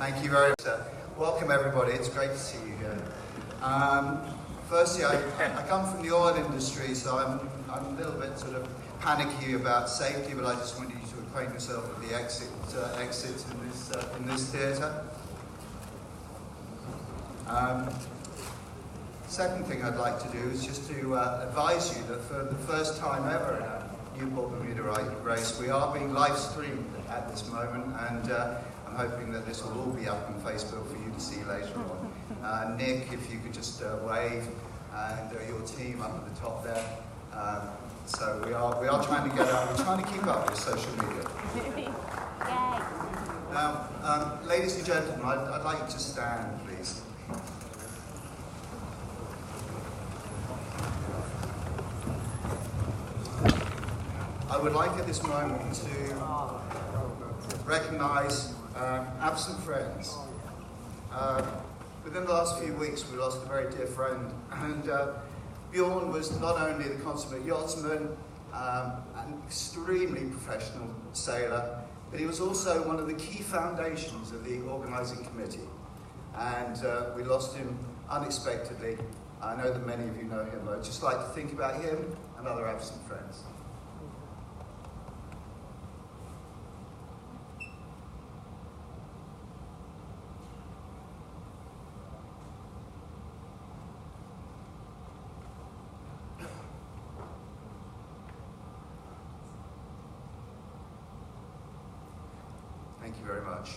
Thank you very much. Welcome everybody, it's great to see you here. Firstly, I come from the oil industry, so I'm a little bit sort of panicky about safety, but I just wanted you to acquaint yourself with the exits in this theatre. Second thing I'd like to do is just to advise you that for the first time ever in our Newport Bermuda race, we are being live streamed at this moment, and I'm hoping that this will all be up on Facebook for you to see later on. Nick, if you could just wave, and your team up at the top there. So we are trying to get up. We're trying to keep up with social media. Now, ladies and gentlemen, I'd like you to stand, please. I would like at this moment to recognise absent friends. Within the last few weeks, we lost a very dear friend, and Bjorn was not only the consummate yachtsman, an extremely professional sailor, but he was also one of the key foundations of the organising committee. And we lost him unexpectedly. I know that many of you know him, but I'd just like to think about him and other absent friends. Thank you very much.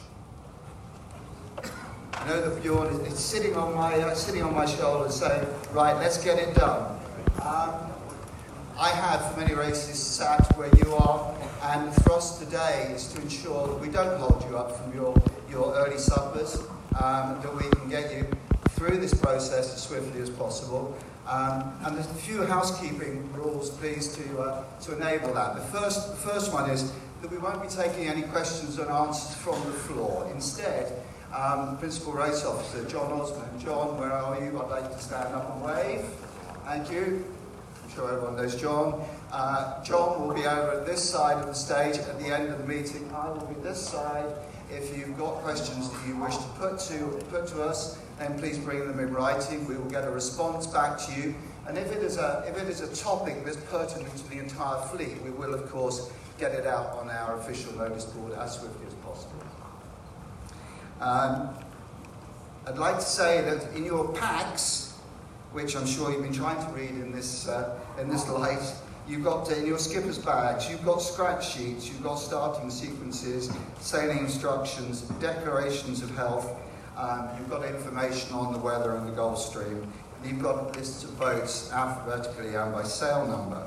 I know that Bjorn is sitting on my shoulder saying, right, let's get it done. I have for many races sat where you are, and the thrust today is to ensure that we don't hold you up from your early suppers, that we can get you through this process as swiftly as possible. And there's a few housekeeping rules, please, to enable that. The first one is that we won't be taking any questions and answers from the floor. Instead, Principal Race Officer John Osmond. John, where are you? I'd like to stand up and wave. Thank you. I'm sure everyone knows John. John will be over at this side of the stage at the end of the meeting. I will be this side. If you've got questions that you wish to put to us, then please bring them in writing. We will get a response back to you. And if it is a topic that's pertinent to the entire fleet, we will, of course, get it out on our official notice board as swiftly as possible. I'd like to say that in your packs, which I'm sure you've been trying to read in this light, you've got in your skipper's bags, you've got scratch sheets, you've got starting sequences, sailing instructions, declarations of health, you've got information on the weather and the Gulf Stream, and you've got lists of boats alphabetically and by sail number.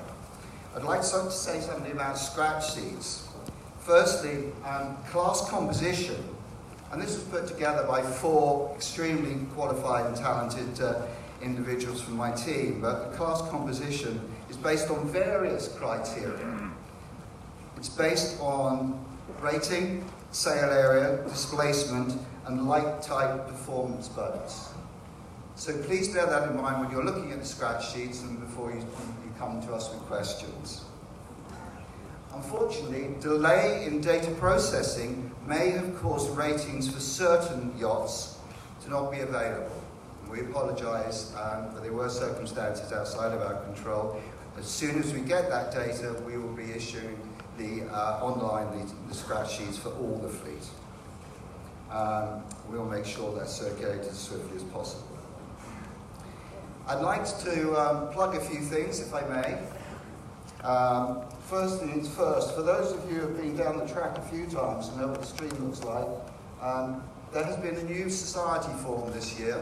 I'd like to say something about scratch sheets. Firstly, class composition, and this was put together by 4 extremely qualified and talented individuals from my team, but the class composition is based on various criteria. It's based on rating, sail area, displacement, and light type performance boats. So please bear that in mind when you're looking at the scratch sheets and before you come to us with questions. Unfortunately, delay in data processing may have caused ratings for certain yachts to not be available. We apologise, but there were circumstances outside of our control. As soon as we get that data, we will be issuing the scratch sheets for all the fleet. We'll make sure that's circulated as swiftly as possible. I'd like to plug a few things, if I may. First things first, for those of you who have been down the track a few times and know what the stream looks like, there has been a new society formed this year,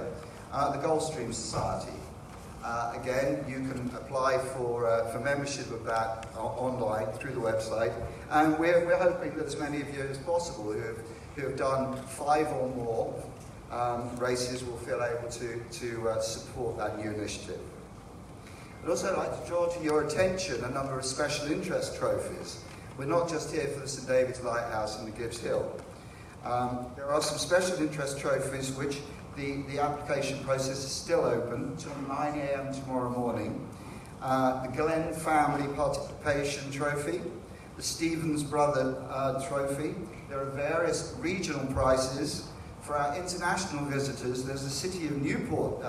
the Gulfstream Society. Again, you can apply for membership of that online through the website, and we're hoping that as many of you as possible who have done 5 or more races will feel able to support that new initiative. I'd also like to draw to your attention a number of special interest trophies. We're not just here for the St David's Lighthouse and the Gibbs Hill. There are some special interest trophies which the application process is still open until 9 a.m. tomorrow morning. The Glenn Family Participation Trophy, the Stevens Brother Trophy. There are various regional prizes, For our international visitors, there's the City of Newport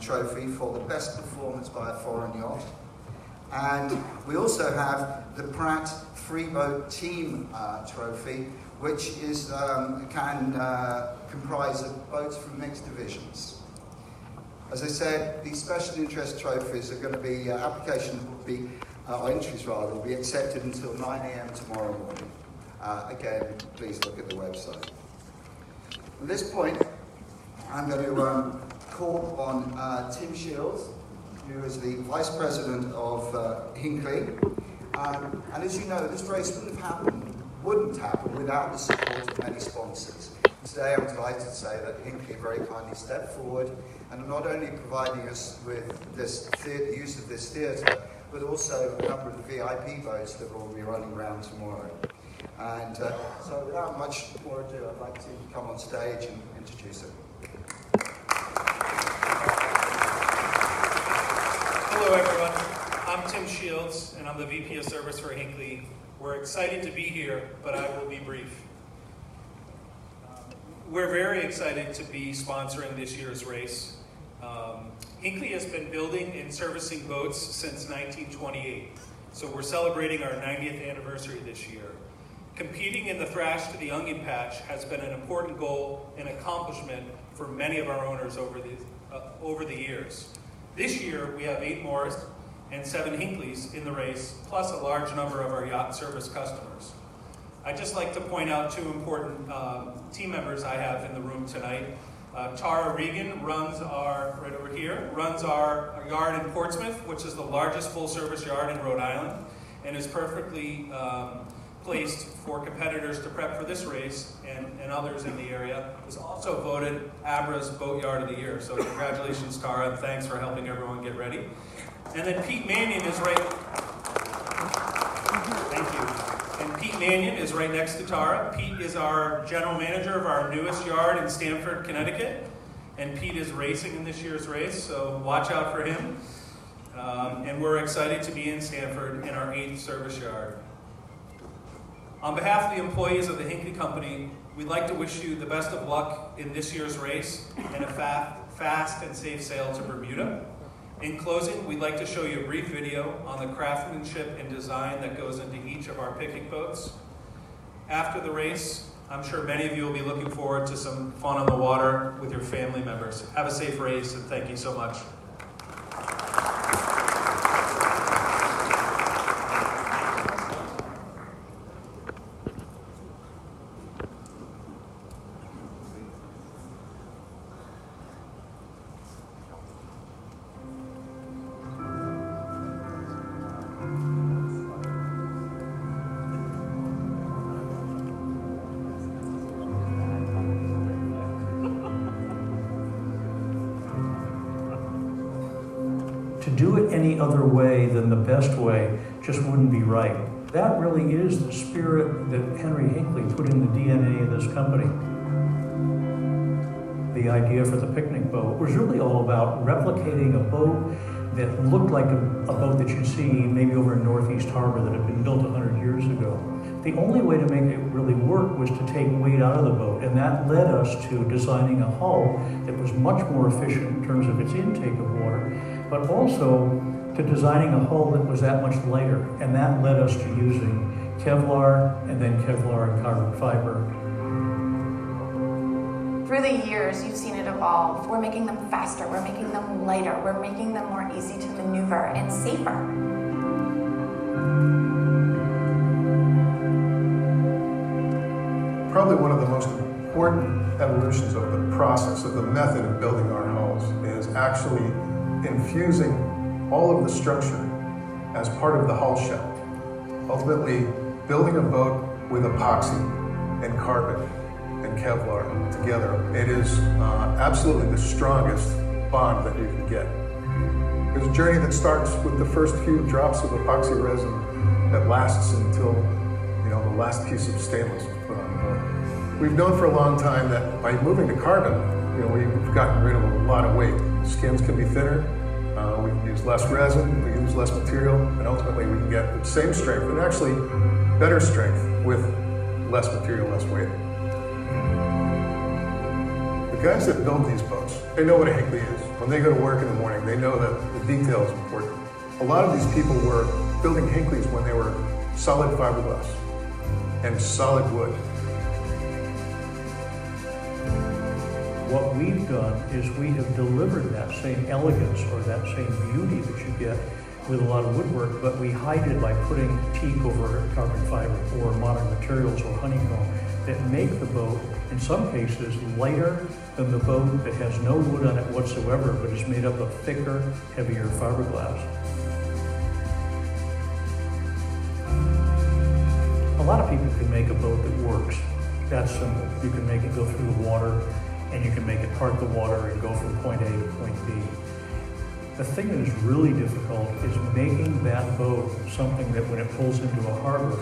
trophy for the best performance by a foreign yacht. And we also have the Pratt Freeboat Team Trophy, which is, can comprise of boats from mixed divisions. As I said, these special interest trophies are going to be, applications will be, or entries rather, will be accepted until 9 a.m. tomorrow morning. Again, please look at the website. At this point, I'm going to call on Tim Shields, who is the Vice President of Hinckley. And as you know, this race wouldn't happen without the support of many sponsors. Today I'm delighted to say that Hinckley very kindly stepped forward and are not only providing us with this use of this theatre, but also a number of the VIP boats that will be running around tomorrow. And so without much more ado, I'd like to come on stage and introduce him. Hello everyone, I'm Tim Shields and I'm the VP of Service for Hinckley. We're excited to be here, but I will be brief. We're very excited to be sponsoring this year's race. Hinckley has been building and servicing boats since 1928, so we're celebrating our 90th anniversary this year. Competing in the Thrash to the Onion Patch has been an important goal and accomplishment for many of our owners over the years. This year, we have 8 Morris and 7 Hinckley's in the race, plus a large number of our yacht service customers. I'd just like to point out 2 important team members I have in the room tonight. Tara Regan runs our yard in Portsmouth, which is the largest full-service yard in Rhode Island, and is perfectly placed for competitors to prep for this race and others in the area. Was also voted ABRA's Boat Yard of the Year. So congratulations, Tara, and thanks for helping everyone get ready. And then Pete Mannion is right. Thank you. And Pete Mannion is right next to Tara. Pete is our general manager of our newest yard in Stamford, Connecticut. And Pete is racing in this year's race, so watch out for him. And we're excited to be in Stamford in our 8th service yard. On behalf of the employees of the Hinckley Company, we'd like to wish you the best of luck in this year's race and a fast and safe sail to Bermuda. In closing, we'd like to show you a brief video on the craftsmanship and design that goes into each of our picnic boats. After the race, I'm sure many of you will be looking forward to some fun on the water with your family members. Have a safe race, and thank you so much. To do it any other way than the best way just wouldn't be right. That really is the spirit that Henry Hinckley put in the DNA of this company. The idea for the picnic boat was really all about replicating a boat that looked like a boat that you'd see maybe over in Northeast Harbor that had been built 100 years ago. The only way to make it really work was to take weight out of the boat, and that led us to designing a hull that was much more efficient in terms of its intake of water, but also to designing a hull that was that much lighter, and that led us to using Kevlar and then Kevlar and carbon fiber. Through the years, you've seen it evolve. We're making them faster, we're making them lighter, we're making them more easy to maneuver and safer. Probably one of the most important evolutions of the process, of the method of building our hulls, is actually infusing all of the structure as part of the hull shell. Ultimately, building a boat with epoxy and carbon and Kevlar together, it is absolutely the strongest bond that you can get. There's a journey that starts with the first few drops of epoxy resin that lasts until the last piece of stainless is put on board. We've known for a long time that by moving to carbon, we've gotten rid of a lot of weight. Skins can be thinner, we can use less resin, we can use less material, and ultimately we can get the same strength, and actually better strength with less material, less weight. The guys that build these boats, they know what a Hinckley is. When they go to work in the morning, they know that the detail is important. A lot of these people were building Hinckleys when they were solid fiberglass and solid wood. What we've done is we have delivered that same elegance or that same beauty that you get with a lot of woodwork, but we hide it by putting teak over carbon fiber or modern materials or honeycomb that make the boat, in some cases, lighter than the boat that has no wood on it whatsoever, but is made up of thicker, heavier fiberglass. A lot of people can make a boat that works. That's simple. You can make it go through the water, and you can make it part the water and go from point A to point B. The thing that is really difficult is making that boat something that when it pulls into a harbor,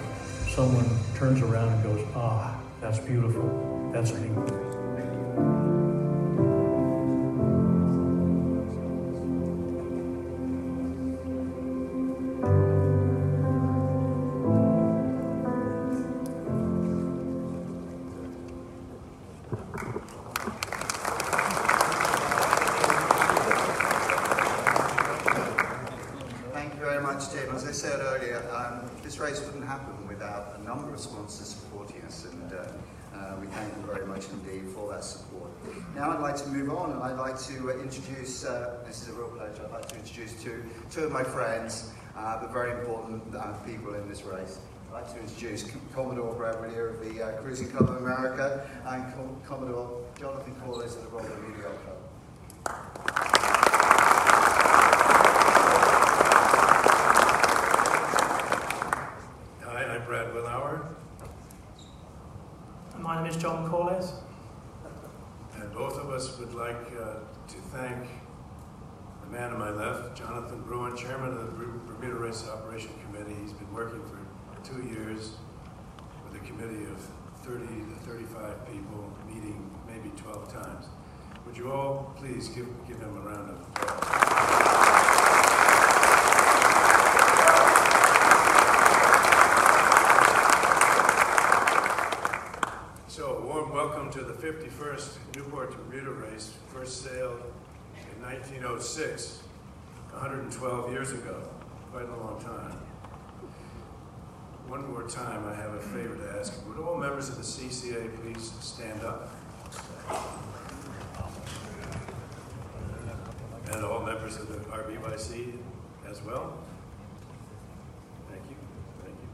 someone turns around and goes, ah, that's beautiful, that's a Hinckley. Tim, as I said earlier, this race wouldn't happen without a number of sponsors supporting us, and we thank them very much indeed for that support. Now I'd like to move on, and I'd like to introduce, this is a real pleasure, I'd like to introduce two of my friends, but very important people in this race. I'd like to introduce Commodore Brad Whittier of the Cruising Club of America and Commodore Jonathan Corliss of the Royal Bermuda Yacht Club. Brad Willauer. My name is John Corliss. And both of us would like to thank the man on my left, Jonathan Bruin, chairman of the Bermuda Race Operation Committee. He's been working for 2 years with a committee of 30 to 35 people, meeting maybe 12 times. Would you all please give him a round of applause? So, a warm welcome to the 51st Newport to Bermuda race, first sailed in 1906, 112 years ago, quite a long time. One more time, I have a favor to ask. Would all members of the CCA please stand up? And all members of the RBYC as well? Thank you, thank you.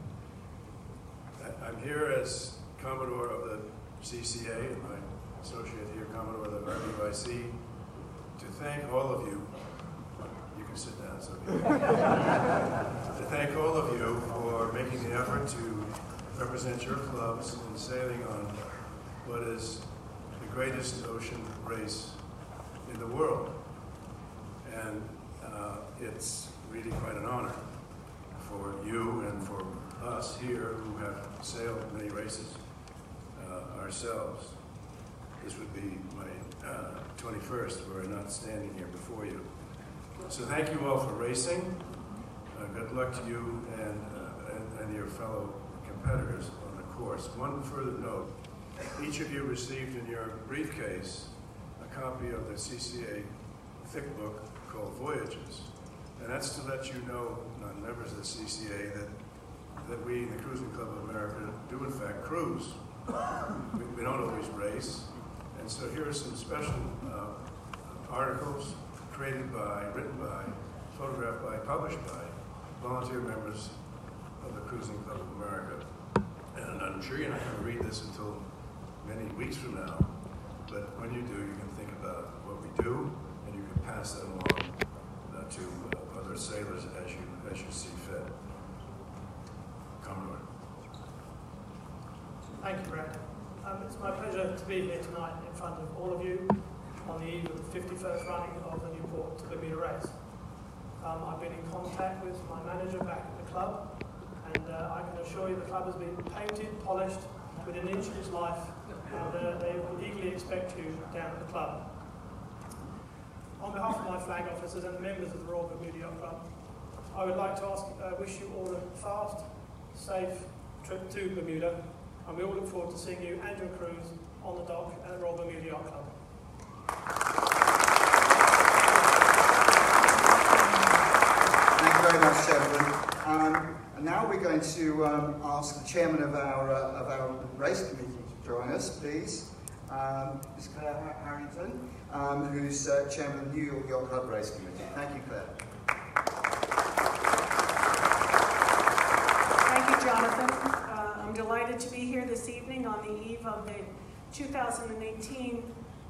I'm here as Commodore of the CCA and my associate here, Commodore of the RBYC, to thank all of you. You can sit down, so to thank all of you for making the effort to represent your clubs in sailing on what is the greatest ocean race in the world. And it's really quite an honor for you and for us here who have sailed many races ourselves. This would be my 21st, where I'm not standing here before you. So thank you all for racing. Good luck to you and your fellow competitors on the course. One further note, each of you received in your briefcase a copy of the CCA thick book called Voyages. And that's to let you know, non-members of the CCA, that we in the Cruising Club of America do in fact cruise. We don't always race. And so here are some special articles created by, written by, photographed by, published by volunteer members of the Cruising Club of America. And I'm sure you're not going to read this until many weeks from now, but when you do, you can think about what we do, and you can pass that along to other sailors as you see fit. Commodore. Thank you, Brad. It's my pleasure to be here tonight in front of all of you on the eve of the 51st running of the Newport to Bermuda race. I've been in contact with my manager back at the club, and I can assure you the club has been painted, polished, within an inch of its life, and they will eagerly expect you down at the club. On behalf of my flag officers and members of the Royal Bermuda Yacht Club, I would like to wish you all a fast, safe trip to Bermuda, and we all look forward to seeing you and your crews on the dock at the Royal Bermuda Yacht Club. Thank you very much, gentlemen. And now we're going to ask the chairman of our race committee to join us, please. Ms. Claire Harrington, who's chairman of the New York Yacht Club Race Committee. Thank you, Claire. Thank you, Jonathan. I'm delighted to be here this evening on the eve of the 2018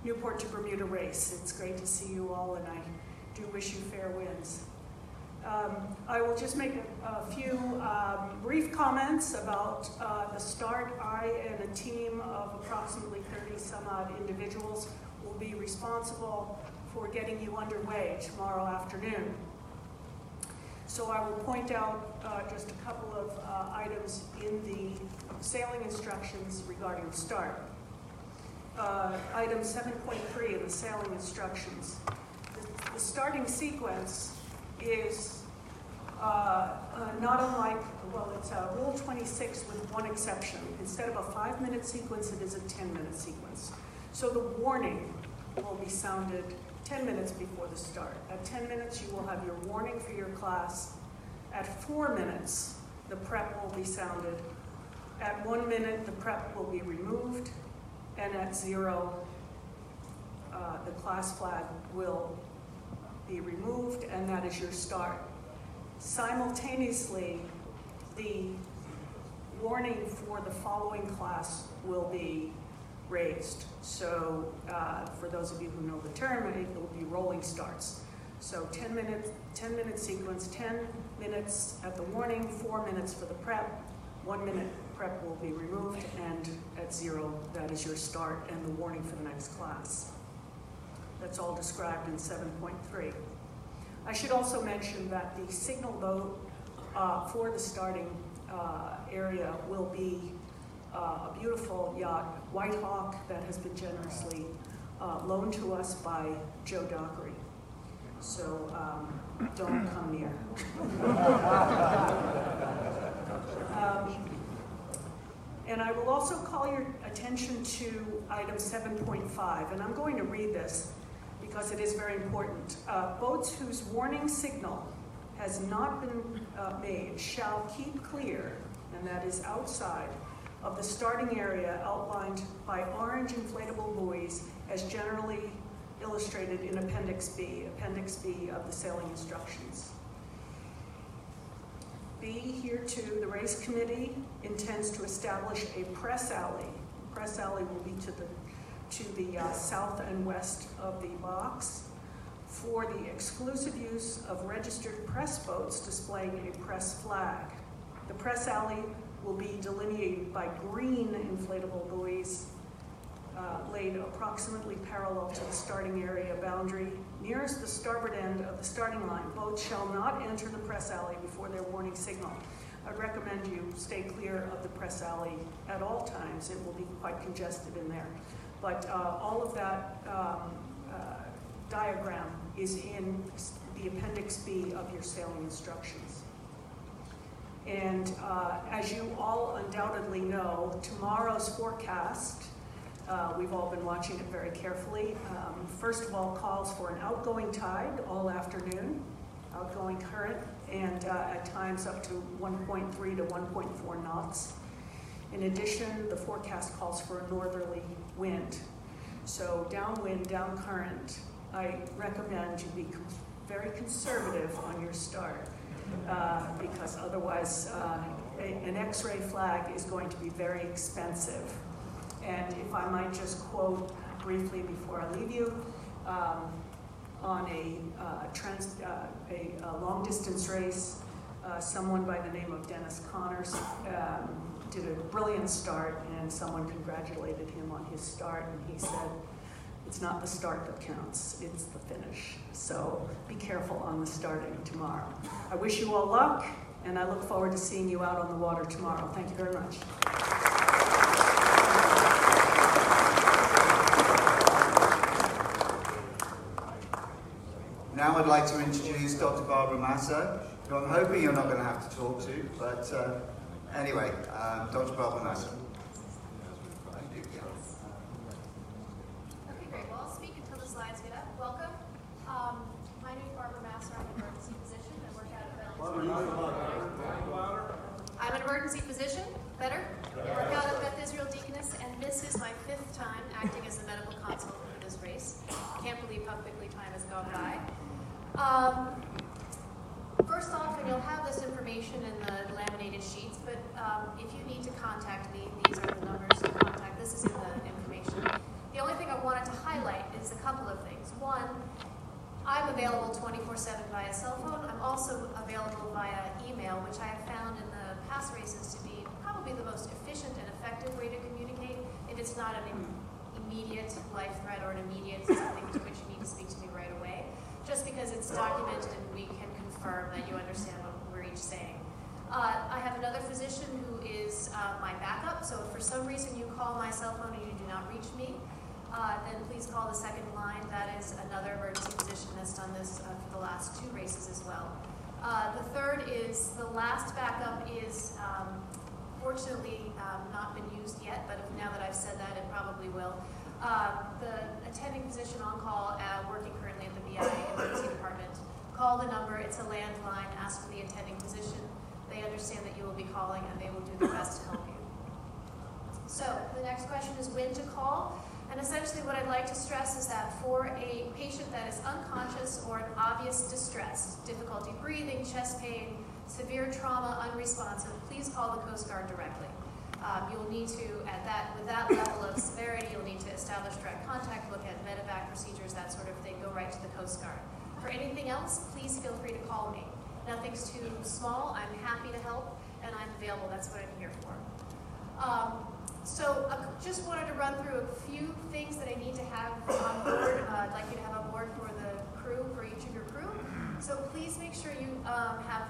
Newport to Bermuda race. It's great to see you all, and I do wish you fair winds. I will just make a few brief comments about the start. I and a team of approximately 30 some odd individuals will be responsible for getting you underway tomorrow afternoon. So I will point out just a couple of items in the sailing instructions regarding the start. Item 7.3 in the sailing instructions. The starting sequence is not unlike, well, it's Rule 26 with one exception. Instead of a 5-minute sequence, it is a 10-minute sequence. So the warning will be sounded 10 minutes before the start. At 10 minutes, you will have your warning for your class. At 4 minutes, the prep will be sounded. At 1 minute, the prep will be removed. And at 0, the class flag will be removed, and that is your start. Simultaneously, the warning for the following class will be raised. So for those of you who know the term, it will be rolling starts. So 10-minute sequence, 10 minutes at the warning, 4 minutes for the prep, 1 minute prep will be removed, and at 0, that is your start and the warning for the next class. That's all described in 7.3. I should also mention that the signal boat for the starting area will be a beautiful yacht, White Hawk, that has been generously loaned to us by Joe Dockery. So don't come near. And I will also call your attention to item 7.5, and I'm going to read this because it is very important. Boats whose warning signal has not been made shall keep clear, and that is outside, of the starting area outlined by orange inflatable buoys as generally illustrated in Appendix B of the sailing instructions. B, here too, the race committee intends to establish a press alley. The press alley will be to the south and west of the box for the exclusive use of registered press boats displaying a press flag. The press alley will be delineated by green inflatable buoys laid approximately parallel to the starting area boundary. Nearest the starboard end of the starting line, boats shall not enter the press alley before their warning signal. I'd recommend you stay clear of the press alley at all times. It will be quite congested in there. But all of that diagram is in the Appendix B of your sailing instructions. And as you all undoubtedly know, tomorrow's forecast, we've all been watching it very carefully. First of all, calls for an outgoing tide all afternoon, outgoing current, and at times up to 1.3 to 1.4 knots. In addition, the forecast calls for a northerly wind. So downwind, down current, I recommend you be very conservative on your start because otherwise an X-ray flag is going to be very expensive. And if I might just quote briefly before I leave you, on a long distance race, someone by the name of Dennis Connors did a brilliant start, and someone congratulated him on his start, and he said, "It's not the start that counts, it's the finish." So be careful on the starting tomorrow. I wish you all luck, and I look forward to seeing you out on the water tomorrow. Thank you very much. Now I'd like to introduce Dr. Barbara Massa, who I'm hoping you're not going to have to talk to, but anyway, Dr. Barbara Massa. Okay, great. Well, I'll speak until the slide time acting as a medical consultant for this race. Can't believe how quickly time has gone by. First off, and you'll have this information in the laminated sheets, but if you need to contact me, these are the numbers to contact. This is in the information. The only thing I wanted to highlight is a couple of things. One, I'm available 24/7 via cell phone. I'm also available via email, which I have found in the past races to be probably the most efficient and effective way to communicate if it's not an immediate life threat or an immediate something to which you need to speak to me right away, just because it's documented and we can confirm that you understand what we're each saying. I have another physician who is my backup, so if for some reason you call my cell phone and you do not reach me, then please call the second line. That is another emergency physician that's done this for the last 2 races as well. The third is the last backup is fortunately not been used yet, but now that I've said that, it probably will. The attending physician on call, working currently at the BI emergency department, call the number. It's a landline. Ask for the attending physician. They understand that you will be calling, and they will do their best to help you. So the next question is when to call. And essentially what I'd like to stress is that for a patient that is unconscious or in obvious distress, difficulty breathing, chest pain, severe trauma, unresponsive, please call the Coast Guard directly. You'll need to, with that level of severity, you'll need to establish direct contact, look at medevac procedures, that sort of thing, go right to the Coast Guard. For anything else, please feel free to call me. Nothing's too small. I'm happy to help, and I'm available. That's what I'm here for. So just wanted to run through a few things that I need to have on board. I'd like you to have on board for the crew, for each of your crew. So please make sure you have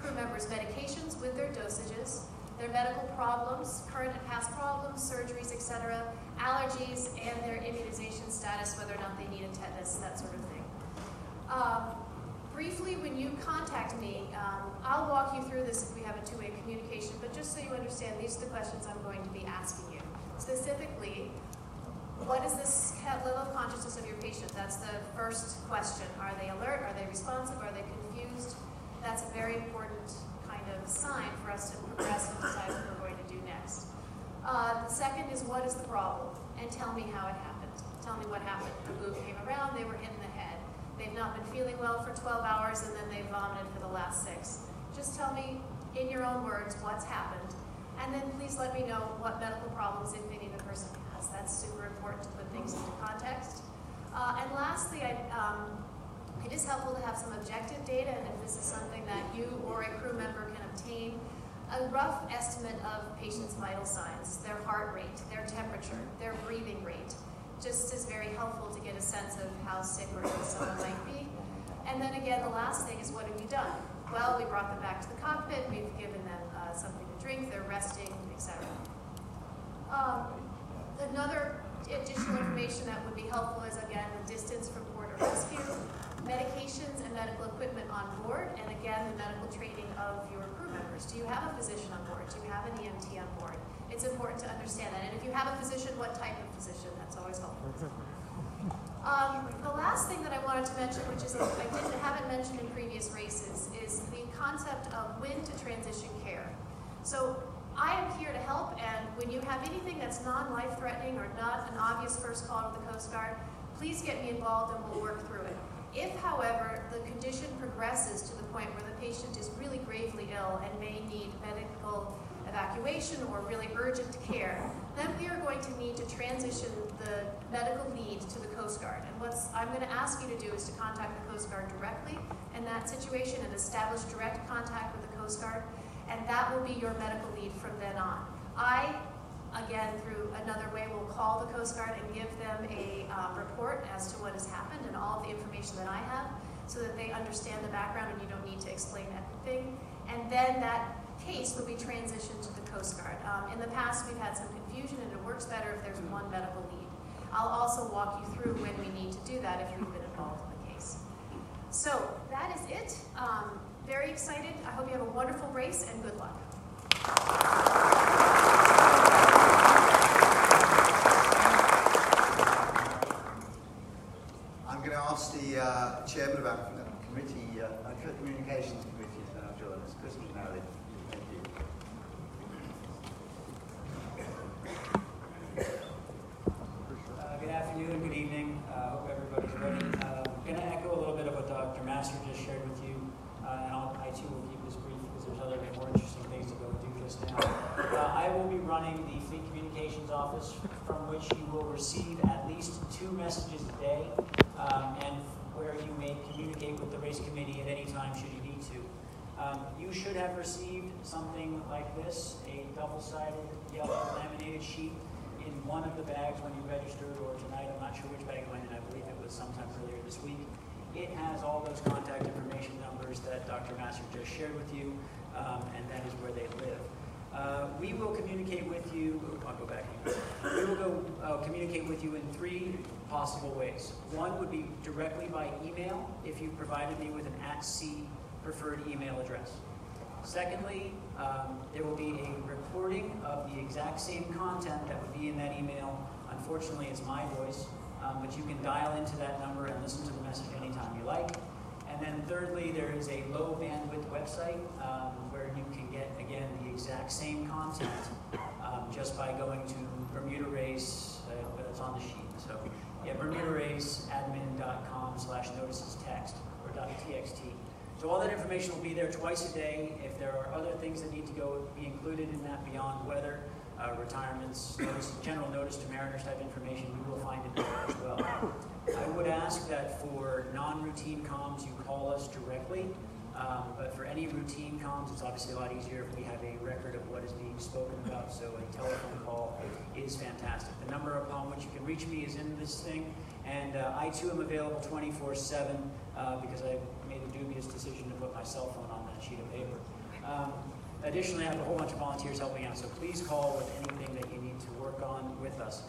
crew members' medications with their dosages, their medical problems, current and past problems, surgeries, etc., allergies, and their immunization status, whether or not they need a tetanus, that sort of thing. Briefly, when you contact me, I'll walk you through this if we have a two-way communication, but just so you understand, these are the questions I'm going to be asking you. Specifically, what is this level of consciousness of your patient? That's the first question. Are they alert? Are they responsive? Are they confused? That's a very important kind of sign for us to progress and decide what we're going to do next. The second is, what is the problem? And tell me how it happened. Tell me what happened. The boob came around, they were hit in the head. They've not been feeling well for 12 hours and then they vomited for the last 6. Just tell me, in your own words, what's happened. And then please let me know what medical problems, if any, the person has. That's super important to put things into context. And lastly, it is helpful to have some objective data, and if this is something that you or a crew member can obtain, a rough estimate of patients' vital signs, their heart rate, their temperature, their breathing rate, just is very helpful to get a sense of how sick or ill someone might be. And then again, the last thing is, what have you done? Well, we brought them back to the cockpit, we've given them something to drink, they're resting, etc. Another additional information that would be helpful is, again, the distance from port or rescue, medications and medical equipment on board, and again, the medical training of your crew members. Do you have a physician on board? Do you have an EMT on board? It's important to understand that. And if you have a physician, what type of physician? That's always helpful. The last thing that I wanted to mention, which is I haven't mentioned in previous races, is the concept of when to transition care. So I am here to help, and when you have anything that's non-life-threatening or not an obvious first call to the Coast Guard, please get me involved and we'll work through it. If, however, the condition progresses to the point where the patient is really gravely ill and may need medical evacuation or really urgent care, then we are going to need to transition the medical lead to the Coast Guard. And what I'm going to ask you to do is to contact the Coast Guard directly in that situation and establish direct contact with the Coast Guard, and that will be your medical lead from then on. I, again, through another way, will call the Coast Guard and give them a report as to what has happened and all of the information that I have so that they understand the background and you don't need to explain everything. And then that case will be transitioned to the Coast Guard. In the past, we've had some confusion, and it works better if there's one medical lead. I'll also walk you through when we need to do that if you've been involved in the case. So that is it. Very excited. I hope you have a wonderful race, and good luck. I'm going to ask the chairman of our committee, communications committee, to now join us, Chris McNally. Thank you. numbers from which you will receive at least 2 messages a day, and where you may communicate with the race committee at any time should you need to. You should have received something like this, a double-sided yellow laminated sheet in one of the bags when you registered, or tonight. I'm not sure which bag it went in. I believe it was sometime earlier this week. It has all those contact information numbers that Dr. Masser just shared with you, and that is where they live. We will communicate with you. I'll go back. We will communicate with you in 3 possible ways. One would be directly by email if you provided me with an @C preferred email address. Secondly, there will be a recording of the exact same content that would be in that email. Unfortunately, it's my voice, but you can dial into that number and listen to the message anytime you like. And then thirdly, there is a low bandwidth website where you can get, again, the exact same content just by going to Bermuda Race, it's on the sheet. So yeah, BermudaRaceAdmin.com/notices-text or .txt. So all that information will be there twice a day. If there are other things that need to be included in that beyond weather, retirements, general notice to mariners type information, we will find it there as well. I would ask that for non-routine comms, you call us directly. But for any routine comms, it's obviously a lot easier if we have a record of what is being spoken about. So a telephone call is fantastic. The number upon which you can reach me is in this thing. And I too am available 24/7 because I made a dubious decision to put my cell phone on that sheet of paper. Additionally, I have a whole bunch of volunteers helping out, so please call with anything that you need to work on with us.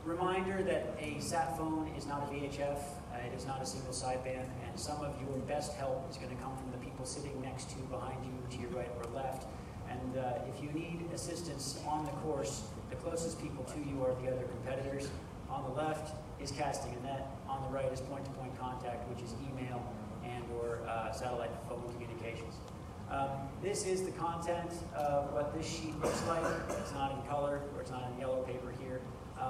Reminder that a sat phone is not a VHF, it is not a single sideband, and some of your best help is going to come from the people sitting next to, behind you, to your right or left. And if you need assistance on the course, the closest people to you are the other competitors. On the left is casting a net, on the right is point-to-point contact, which is email and or satellite phone communications. This is the content of what this sheet looks like. It's not in color, or it's not in yellow paper here.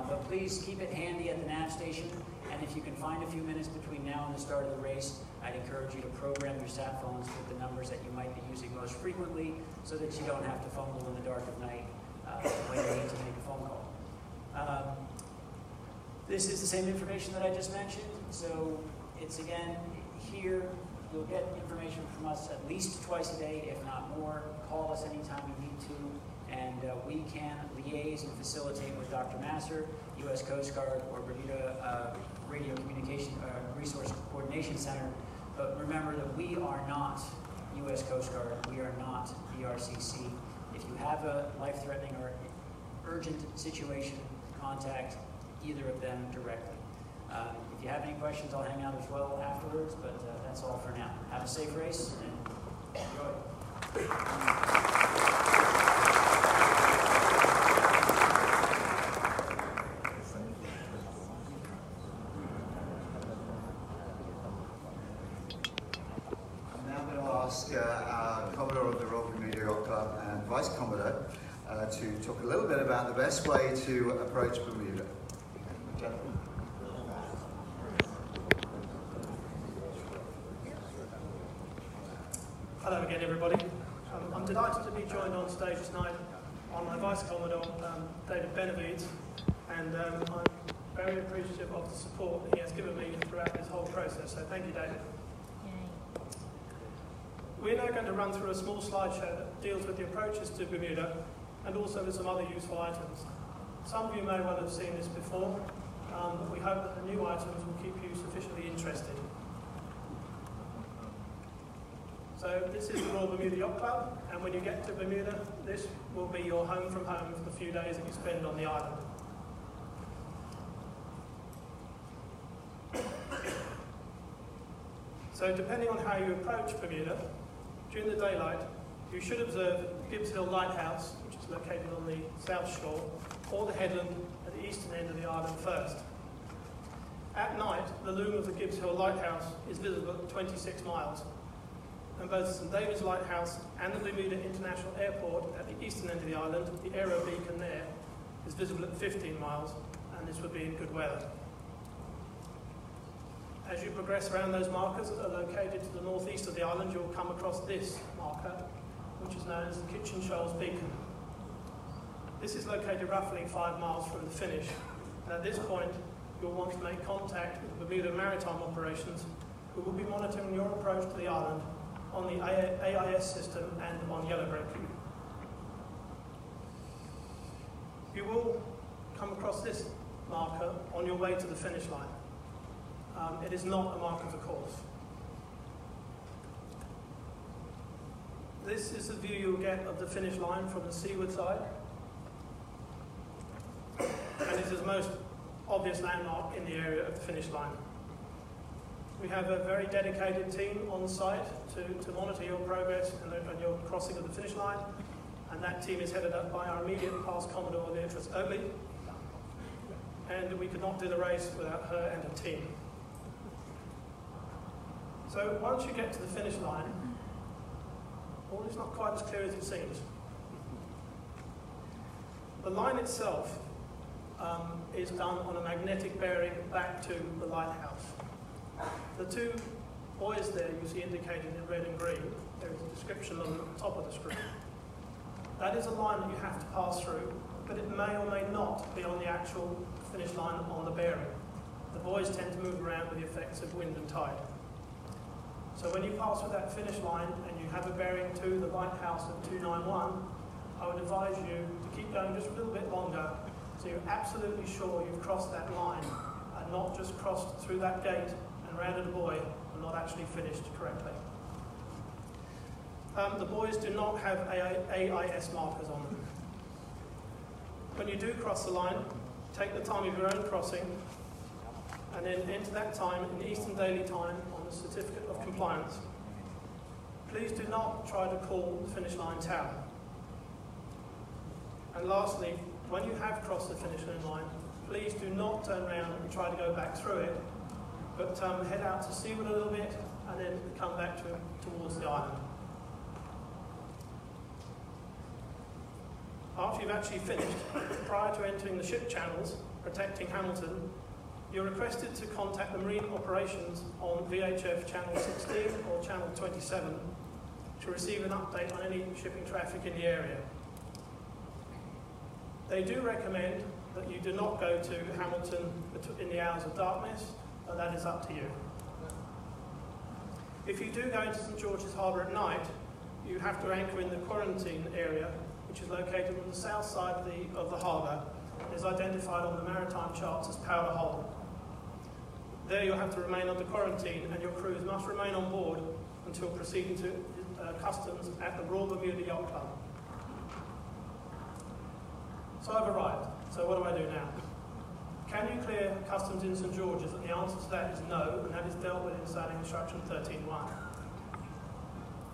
But please keep it handy at the nav station, and if you can find a few minutes between now and the start of the race, I'd encourage you to program your sat phones with the numbers that you might be using most frequently, so that you don't have to fumble in the dark of night when you need to make a phone call. This is the same information that I just mentioned, so it's again here. You'll get information from us at least twice a day, if not more. Call us anytime you need to, and we can liaise and facilitate with Dr. Masser, U.S. Coast Guard, or Bermuda Radio Communication Resource Coordination Center. But remember that we are not U.S. Coast Guard. We are not BRCC. If you have a life-threatening or urgent situation, contact either of them directly. If you have any questions, I'll hang out as well afterwards, but that's all for now. Have a safe race and enjoy. I'm now going to ask our Commodore of the Royal Bermuda Yacht Club and Vice Commodore to talk a little bit about the best way to approach Bermuda. Gentlemen. Hello again, everybody. I'm delighted to be joined on stage tonight by my Vice Commodore, David Benavides, and I'm very appreciative of the support that he has given me throughout this whole process, so thank you, David. We're now going to run through a small slideshow that deals with the approaches to Bermuda and also with some other useful items. Some of you may well have seen this before, but we hope that the new items will keep you sufficiently interested. So this is the Royal Bermuda Yacht Club, and when you get to Bermuda, this will be your home from home for the few days that you spend on the island. So depending on how you approach Bermuda, during the daylight, you should observe Gibbs Hill Lighthouse, which is located on the south shore, or the headland at the eastern end of the island first. At night, the loom of the Gibbs Hill Lighthouse is visible at 26 miles, and both St David's Lighthouse and the Bermuda International Airport at the eastern end of the island, the aero beacon there, is visible at 15 miles, and this would be in good weather. As you progress around those markers that are located to the northeast of the island, you'll come across this marker, which is known as the Kitchen Shoals Beacon. This is located roughly 5 miles from the finish. And at this point, you'll want to make contact with the Bermuda Maritime Operations, who will be monitoring your approach to the island on the AIS system and on Yellow Brick. You will come across this marker on your way to the finish line. It is not a mark of the course. This is the view you'll get of the finish line from the seaward side. And it is the most obvious landmark in the area of the finish line. We have a very dedicated team on site to monitor your progress and your crossing of the finish line, and that team is headed up by our immediate past Commodore Beatrice Oatley, and we could not do the race without her and her team. So once you get to the finish line, all is not quite as clear as it seems. The line itself is done on a magnetic bearing back to the lighthouse. The two buoys there you see indicated in red and green, there is a description on the top of the screen. That is a line that you have to pass through, but it may or may not be on the actual finish line on the bearing. The buoys tend to move around with the effects of wind and tide. So when you pass through that finish line and you have a bearing to the lighthouse of 291, I would advise you to keep going just a little bit longer so you're absolutely sure you've crossed that line and not just crossed through that gate and rounded a buoy and not actually finished correctly. The buoys do not have AIS markers on them. When you do cross the line, take the time of your own crossing and then enter that time in the Eastern Daily Time on the Certificate of Compliance. Please do not try to call the finish line tower. And lastly, when you have crossed the finish line, please do not turn around and try to go back through it, but head out to seaward a little bit and then come back towards the island. After you've actually finished, prior to entering the ship channels protecting Hamilton, you're requested to contact the Marine Operations on VHF Channel 16 or Channel 27 to receive an update on any shipping traffic in the area. They do recommend that you do not go to Hamilton in the hours of darkness, but that is up to you. If you do go into St George's Harbour at night, you have to anchor in the quarantine area, which is located on the south side of the harbour. It is identified on the maritime charts as Powder Hole. There you'll have to remain under quarantine, and your crews must remain on board until proceeding to customs at the Royal Bermuda Yacht Club. So I've arrived. So what do I do now? Can you clear customs in St George's? And the answer to that is no, and that is dealt with in Sailing Instruction 13.1.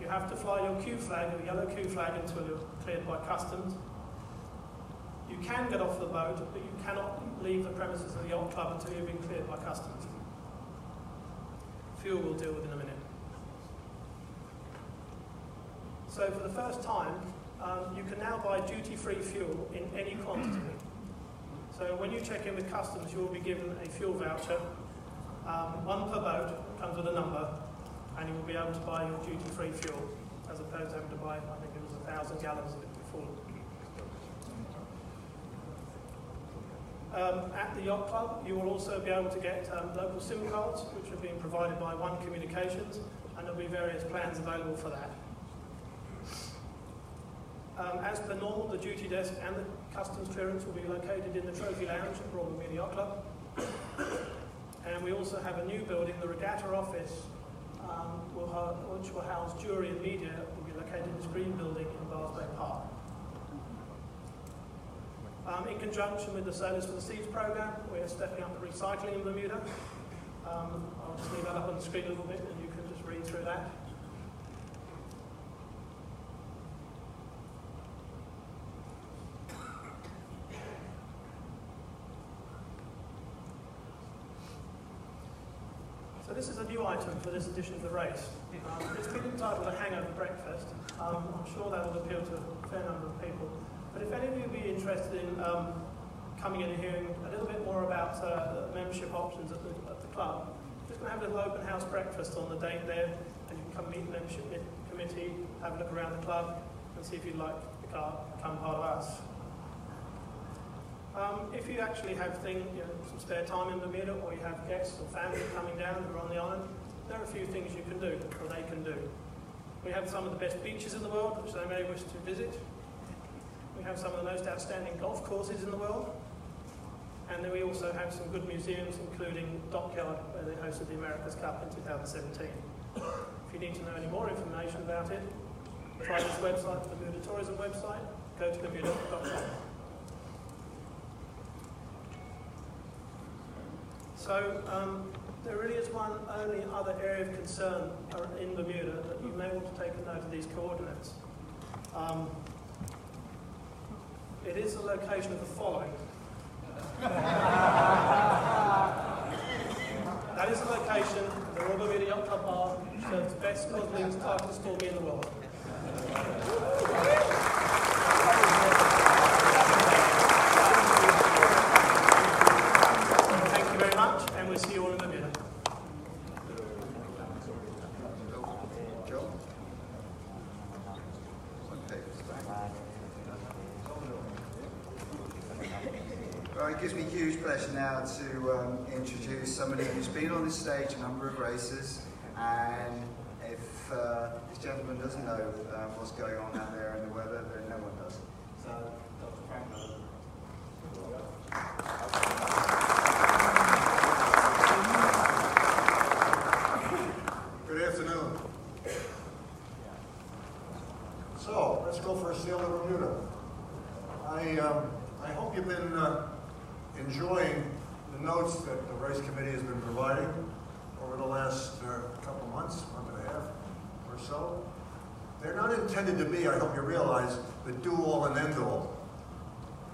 You have to fly your Q flag, your yellow Q flag, until you're cleared by customs. You can get off the boat, but you cannot leave the premises of the yacht club until you've been cleared by customs. Fuel we'll deal with in a minute. So for the first time, you can now buy duty-free fuel in any quantity. So when you check in with customs, you will be given a fuel voucher, one per boat, comes with a number, and you will be able to buy your duty-free fuel, as opposed to having to buy, I think it was 1,000 gallons of it before. At the Yacht Club, you will also be able to get local SIM cards, which are being provided by One Communications, and there will be various plans available for that. As per normal, the duty desk and the customs clearance will be located in the Trophy Lounge at Royal Bermuda Yacht Club. And we also have a new building, the Regatta Office, which will house jury and media, will be located in this green building in Bars Bay Park. In conjunction with the Sailors for the Seas program, we're stepping up the recycling in Bermuda. I'll just leave that up on the screen a little bit and you can just read through that. So this is a new item for this edition of the race. It's been entitled a hangover breakfast. I'm sure that will appeal to a fair number of people. But if any of you would be interested in coming in and hearing a little bit more about the membership options at the club, just going to have a little open house breakfast on the date there, and you can come meet the membership committee, have a look around the club, and see if you'd like to become part of us. If you actually have some spare time in Bermuda, or you have guests or family coming down who are on the island, there are a few things you can do, or they can do. We have some of the best beaches in the world, which they may wish to visit. We have some of the most outstanding golf courses in the world. And then we also have some good museums, including Dockyard, where they hosted the America's Cup in 2017. If you need to know any more information about it, try this website, the Bermuda Tourism website, go to bermuda.com. So there really is one only other area of concern in Bermuda that you may want to take a note of these coordinates. It is the location of the following. That is the location of the Royal Bermuda Yacht Club Bar, which serves the best Cosmines tartar stormy in the world. Thank you very much, and we'll see you all in Bermuda. Well, it gives me huge pleasure now to introduce somebody who's been on this stage a number of races, and if this gentleman doesn't know what's going on out there in the weather, then no one does. So, Dr. Frank Lowe. Good afternoon. So, let's go for a sail to Bermuda. I hope you've been enjoying the notes that the race committee has been providing over the last couple months, month and a half or so. They're not intended to be, I hope you realize, the do-all and end-all,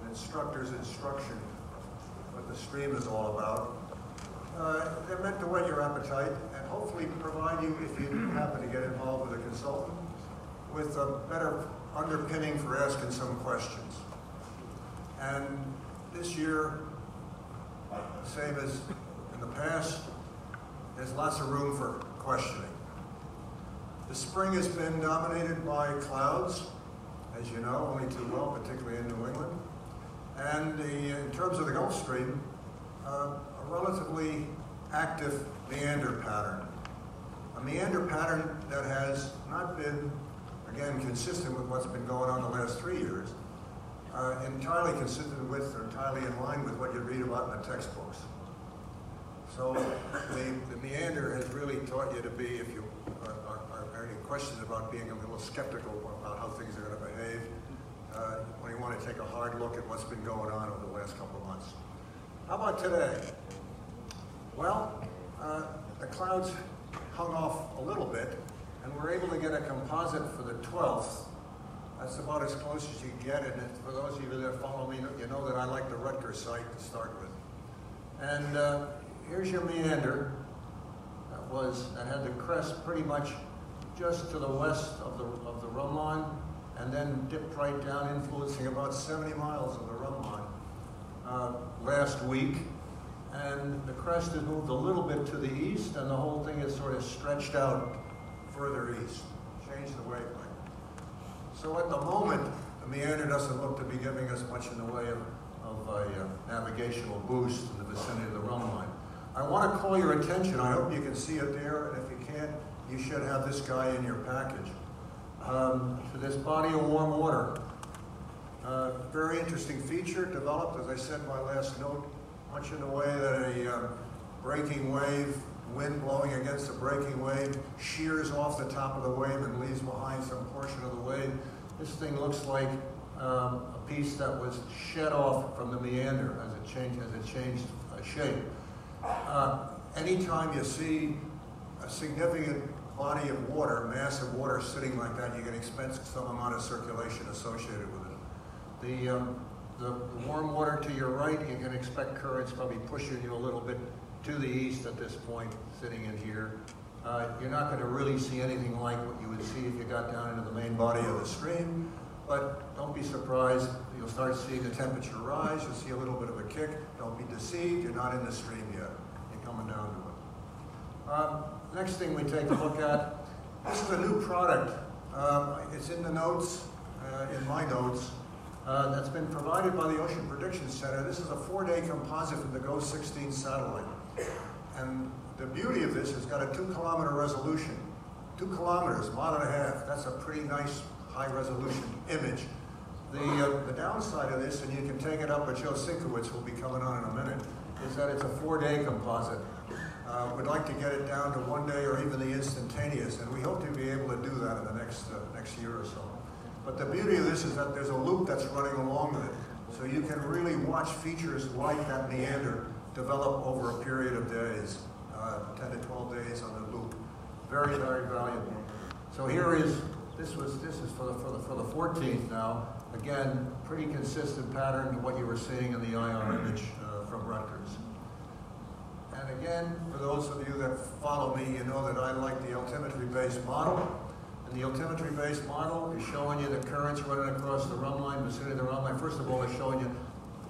an instructor's instruction, what the stream is all about. They're meant to whet your appetite and hopefully provide you, if you happen to get involved with a consultant, with a better underpinning for asking some questions. And this year, same as in the past, there's lots of room for questioning. The spring has been dominated by clouds, as you know, only too well, particularly in New England. And in terms of the Gulf Stream, a relatively active meander pattern. A meander pattern that has not been, again, consistent with what's been going on the last 3 years. Entirely consistent with or entirely in line with what you read about in the textbooks. So the meander has really taught you to be, if you are any questions about being a little skeptical about how things are going to behave, when you want to take a hard look at what's been going on over the last couple of months. How about today? Well, the clouds hung off a little bit, and we're able to get a composite for the 12th. That's about as close as you get, and for those of you that follow me, you know that I like the Rutgers site to start with. And here's your meander that had the crest pretty much just to the west of the rum line, and then dipped right down, influencing about 70 miles of the rum line last week. And the crest has moved a little bit to the east, and the whole thing is sort of stretched out further east, changed the wavelength. So at the moment, the meander doesn't look to be giving us much in the way of a navigational boost in the vicinity of the rum line. I want to call your attention, I hope you can see it there, and if you can't, you should have this guy in your package. To this body of warm water. Very interesting feature developed, as I said in my last note, much in the way that a breaking wave, wind blowing against a breaking wave, shears off the top of the wave and leaves behind some portion of the wave. This thing looks like a piece that was shed off from the meander as it changed shape. Anytime you see a significant body of water, mass of water sitting like that, you can expect some amount of circulation associated with it. The warm water to your right, you can expect currents probably pushing you a little bit to the east at this point, sitting in here. You're not going to really see anything like what you would see if you got down into the main body of the stream, but don't be surprised. You'll start seeing the temperature rise. You'll see a little bit of a kick. Don't be deceived. You're not in the stream yet. You're coming down to it. Next thing we take a look at, this is a new product. It's in the notes, in my notes. that's been provided by the Ocean Prediction Center. This is a 4-day composite from the GOES-16 satellite. And the beauty of this, it's got a 2-kilometer resolution. 2 kilometers, mile and a half. That's a pretty nice high-resolution image. The downside of this, and you can take it up, but Joe Sinkowitz will be coming on in a minute, is that it's a 4-day composite. We'd like to get it down to 1 day or even the instantaneous, and we hope to be able to do that in the next year or so. But the beauty of this is that there's a loop that's running along with it, so you can really watch features like that meander develop over a period of days, 10 to 12 days on the loop. Very, very valuable. So here is, this is for the 14th now. Again, pretty consistent pattern to what you were seeing in the IR image from Rutgers. And again, for those of you that follow me, you know that I like the altimetry-based model. And the altimetry-based model is showing you the currents running across the run line, vicinity of the run line. First of all, it's showing you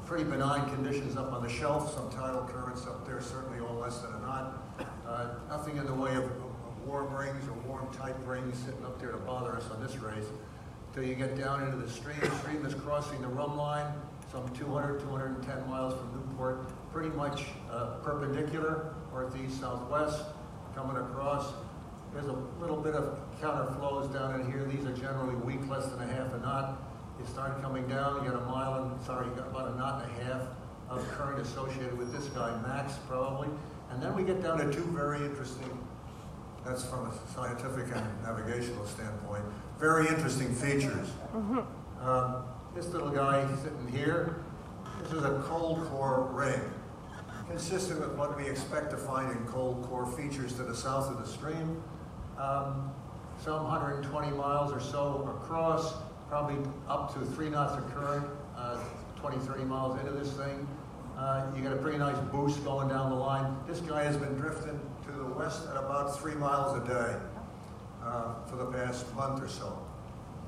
pretty benign conditions up on the shelf, some tidal currents up there, certainly all less than a knot. Nothing in the way of warm rings or warm type rings sitting up there to bother us on this race. Till you get down into the stream. The stream is crossing the run line, some 200, 210 miles from Newport, pretty much perpendicular, northeast, southwest, coming across. There's a little bit of counter flows down in here. These are generally weak, less than a half a knot. You start coming down, you got you got about a knot and a half of current associated with this guy, max probably. And then we get down to 2 very interesting, that's from a scientific and navigational standpoint, very interesting features. This little guy sitting here, this is a cold core ring, consistent with what we expect to find in cold core features to the south of the stream. Some 120 miles or so across, probably up to 3 knots of current, 20, 30 miles into this thing. You get a pretty nice boost going down the line. This guy has been drifting to the west at about 3 miles a day for the past month or so.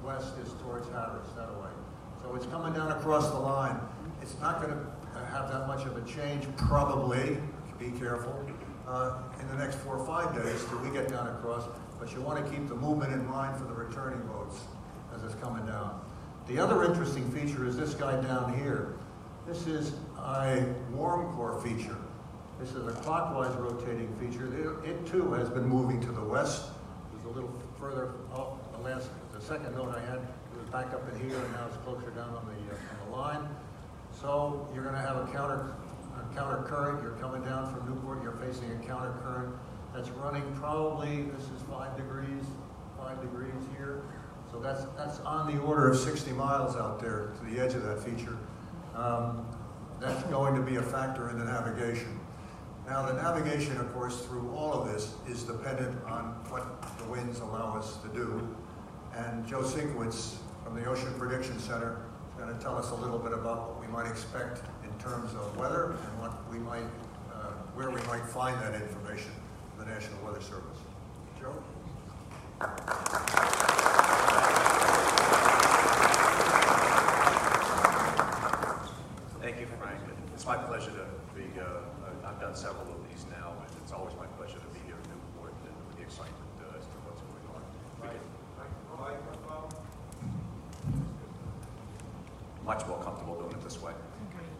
West is towards Hatteras, that way. So it's coming down across the line. It's not going to have that much of a change, probably, be careful, in the next 4 or 5 days till we get down across. But you want to keep the movement in mind for the returning boats as it's coming down. The other interesting feature is this guy down here. This is a warm core feature. This is a clockwise rotating feature. It too has been moving to the west. It was a little further off. The second note I had, it was back up in here, and now it's closer down on the line. So you're going to have a counter current. You're coming down from Newport. You're facing a counter current that's running probably. This is 5 degrees here. So that's on the order of 60 miles out there to the edge of that feature. That's going to be a factor in the navigation. Now the navigation, of course, through all of this is dependent on what the winds allow us to do. And Joe Sinkowitz from the Ocean Prediction Center is going to tell us a little bit about what we might expect in terms of weather and what we might, where we might find that information from the National Weather Service. Joe? Thank you, Frank. It's my pleasure to be, I've done several of these now, and it's always my pleasure to be here in Newport and with the excitement as to what's going on. Much more comfortable doing it this way.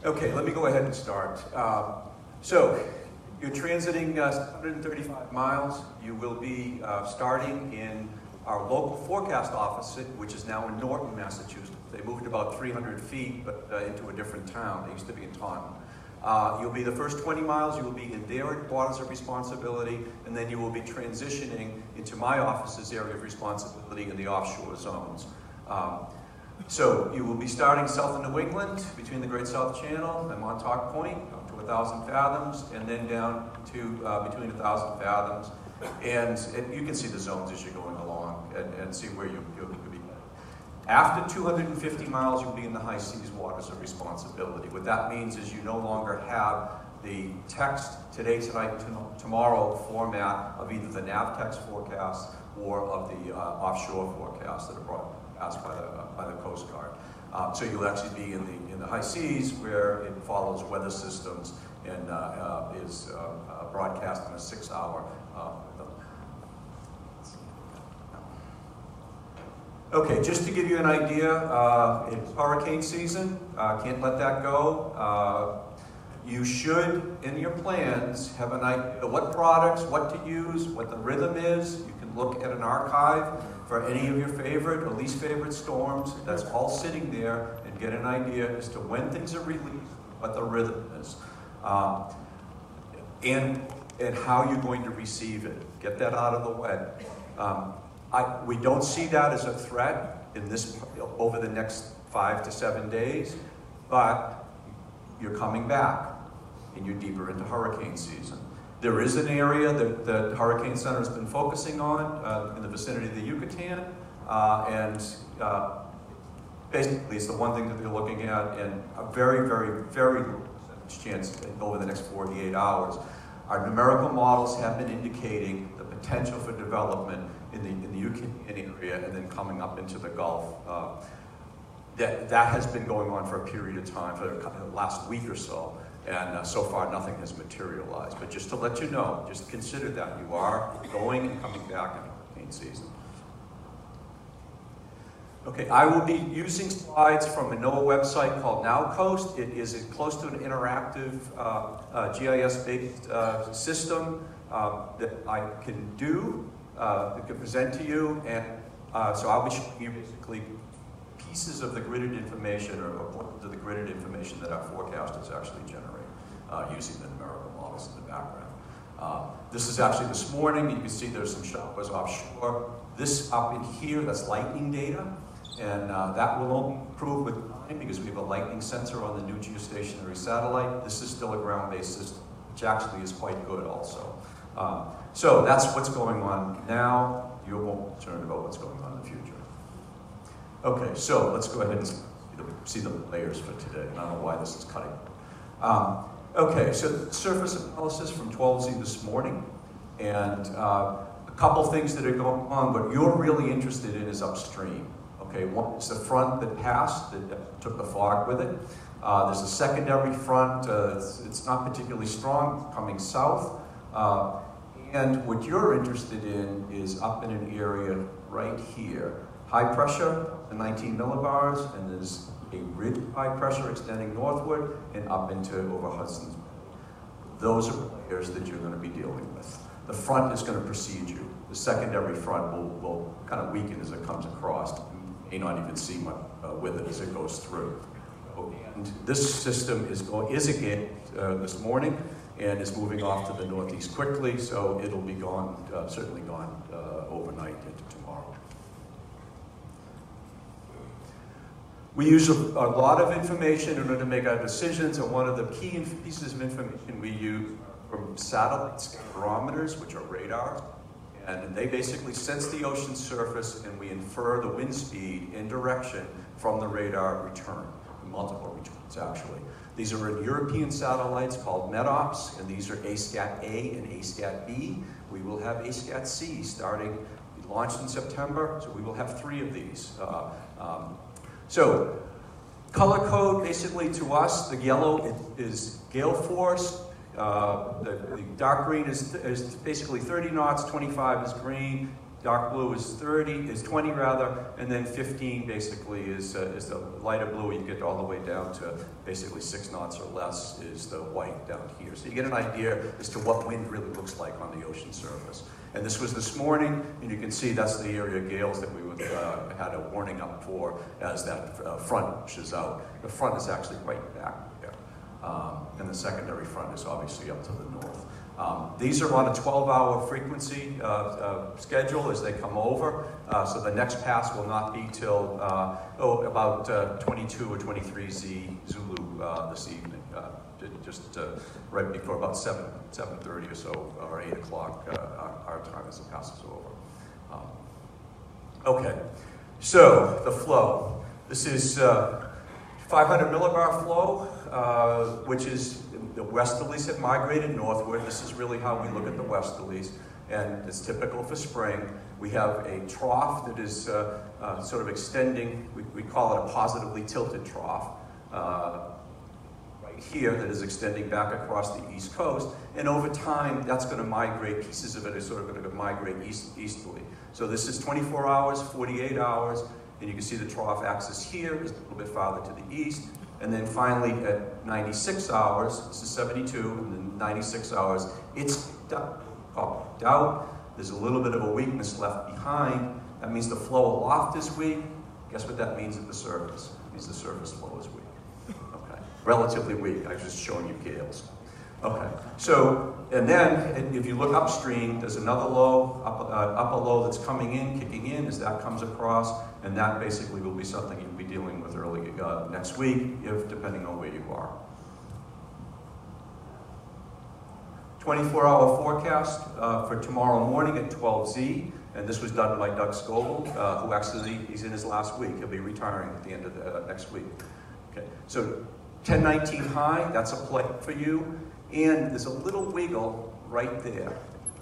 Okay, let me go ahead and start. So, you're transiting 135 miles. You will be starting in our local forecast office, which is now in Norton, Massachusetts. They moved about 300 feet, but into a different town. They used to be in Taunton. You'll be the first 20 miles, you will be in their waters of responsibility, and then you will be transitioning into my office's area of responsibility in the offshore zones. So you will be starting south of New England, between the Great South Channel and Montauk Point, up to 1,000 fathoms, and then down to between 1,000 fathoms. And you can see the zones as you're going along and see where you could be. After 250 miles, you'll be in the high seas waters of responsibility. What that means is you no longer have the text today, tonight, tomorrow format of either the NavText forecast or of the offshore forecasts that are broadcast by the Coast Guard. So you'll actually be in the high seas where it follows weather systems and is broadcast in a 6-hour. Okay, just to give you an idea, it's hurricane season. Can't let that go. You should, in your plans, have an idea of what products, what to use, what the rhythm is. You can look at an archive for any of your favorite or least favorite storms. That's all sitting there, and get an idea as to when things are released, what the rhythm is, and how you're going to receive it. Get that out of the way. We don't see that as a threat in this over the next 5 to 7 days, but you're coming back and you're deeper into hurricane season. There is an area that the Hurricane Center has been focusing on in the vicinity of the Yucatan, and basically it's the one thing that they're looking at, and a very, very, very low chance over the next 48 hours. Our numerical models have been indicating the potential for development in the Yucatan area and then coming up into the Gulf. That has been going on for a period of time, for the last week or so, and so far nothing has materialized. But just to let you know, just consider that you are going and coming back in hurricane season. Okay, I will be using slides from a NOAA website called NowCoast. It is close to an interactive GIS-based system that I can do, that can present to you, and so I'll be showing you basically pieces of the gridded information or portions of the gridded information that our forecasters actually generate using the numerical models in the background. This is actually this morning. You can see there's some showers offshore. This up in here, that's lightning data. And that will only improve with time because we have a lightning sensor on the new geostationary satellite. This is still a ground-based system, which actually is quite good also. So that's what's going on now. You're more concerned about what's going on in the future. Okay, so let's go ahead and see the layers for today. I don't know why this is cutting. Okay, so surface analysis from 12Z this morning. And a couple things that are going on, but you're really interested in is upstream. Okay, one is the front that passed, that took the fog with it. There's a secondary front, it's not particularly strong, coming south. And what you're interested in is up in an area right here. High pressure, the 19 millibars, and there's a ridge high pressure extending northward and up into over Hudson's Bay. Those are layers that you're going to be dealing with. The front is going to precede you. The secondary front will kind of weaken as it comes across. You may not even see much with it as it goes through. And this system is again this morning and is moving off to the northeast quickly, so it'll be gone, certainly gone overnight into tomorrow. We use a lot of information in order to make our decisions, and one of the key pieces of information we use from satellite spectrometers, which are radar. And they basically sense the ocean surface, and we infer the wind speed in direction from the radar return, multiple returns actually. These are in European satellites called METOPS, and these are ASCAT-A and ASCAT-B. We will have ASCAT-C starting, we launched in September, so we will have 3 of these. So, color code basically to us, the yellow is gale force. The dark green is basically 30 knots, 25 is green, dark blue is 20 rather, and then 15 basically is the lighter blue. You get all the way down to basically 6 knots or less is the white down here. So you get an idea as to what wind really looks like on the ocean surface. And this was this morning, and you can see that's the area of gales that we had a warning up for as that front pushes out. The front is actually right back there. And the secondary front is obviously up to the north. These are on a 12-hour frequency schedule as they come over. So the next pass will not be till about 22 or 23 Zulu this evening. Just right before about 7:30 or so, or 8 o'clock our time as it passes over. Okay, so the flow. This is 500 millibar flow, which is the westerlies have migrated northward. This is really how we look at the westerlies, and it's typical for spring. We have a trough that is sort of extending. We call it a positively tilted trough. Right here, that is extending back across the east coast, and over time that's going to migrate, pieces of it are sort of going to migrate easterly. So this is 24 hours, 48 hours, And you can see the trough axis here is a little bit farther to the east. And then finally at 96 hours, this is 72, and then 96 hours, it's popped out. There's a little bit of a weakness left behind. That means the flow aloft is weak. Guess what that means at the surface? It means the surface flow is weak. Okay, relatively weak. I was just showing you gales. Okay, so, and then if you look upstream, there's another low, upper low that's coming in, kicking in as that comes across, and that basically will be something you'll be dealing with early next week, depending on where you are. 24-hour forecast for tomorrow morning at 12Z, and this was done by Doug Scoble, who actually, he's in his last week. He'll be retiring at the end of next week. Okay, so 1019 high, that's a play for you. And there's a little wiggle right there.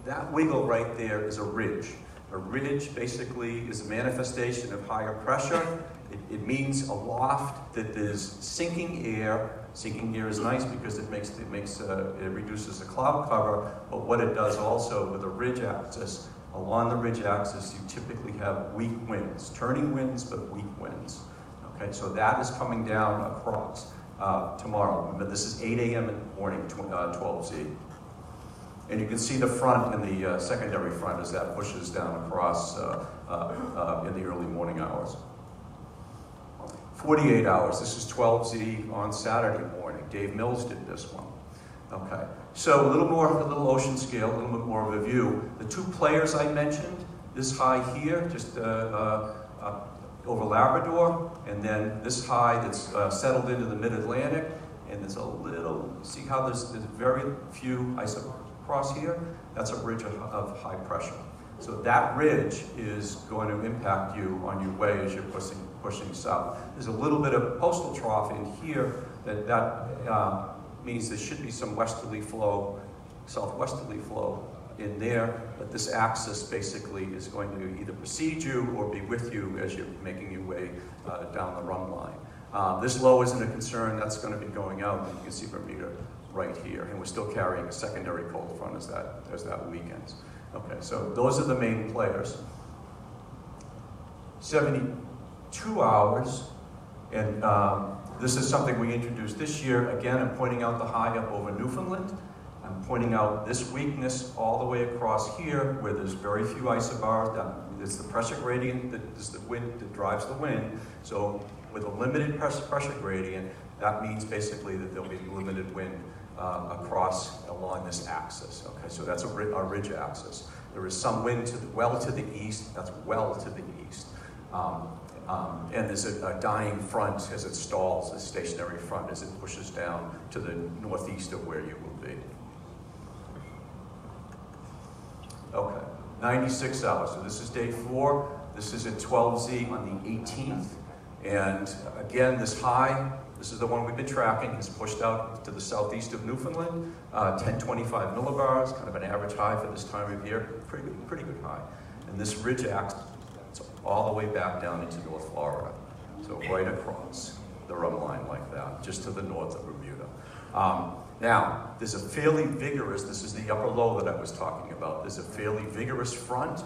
That wiggle right there is a ridge. A ridge basically is a manifestation of higher pressure. It means aloft that there's sinking air. Sinking air is nice because it reduces the cloud cover. But what it does also with a ridge axis, along the ridge axis, you typically have weak winds, turning winds, but weak winds. Okay, so that is coming down across. Tomorrow. Remember, this is 8 a.m. in the morning, 12Z. And you can see the front and the secondary front as that pushes down across in the early morning hours. 48 hours. This is 12Z on Saturday morning. Dave Mills did this one. Okay. So a little ocean scale, a little bit more of a view. The two players I mentioned, this high here, just over Labrador, and then this high that's settled into the mid-Atlantic, and there's a little, see how there's very few isobars across here? That's a ridge of high pressure. So that ridge is going to impact you on your way as you're pushing south. There's a little bit of coastal trough in here that means there should be some westerly flow, southwesterly flow in there, but this axis basically is going to either precede you or be with you as you're making your way down the run line. This low isn't a concern, that's going to be going out, and you can see Bermuda right here, and we're still carrying a secondary cold front as that weakens. Okay, so those are the main players. 72 hours, and this is something we introduced this year. Again, I'm pointing out the high up over Newfoundland. I'm pointing out this weakness all the way across here where there's very few isobars. It's the pressure gradient that is the wind that drives the wind. So with a limited pressure gradient, that means basically that there'll be limited wind across along this axis. Okay, so that's a ridge axis. There is some wind well to the east. That's well to the east. And there's a dying front as it stalls, a stationary front as it pushes down to the northeast of where you will be. Okay, 96 hours. So this is day 4. This is at 12Z on the 18th. And again, this high, this is the one we've been tracking, is pushed out to the southeast of Newfoundland, 1025 millibars, kind of an average high for this time of year. Pretty good high. And this ridge axis, it's all the way back down into North Florida. So right across the run line like that, just to the north of Bermuda. Now, there's a fairly vigorous, this is the upper low that I was talking about, there's a fairly vigorous front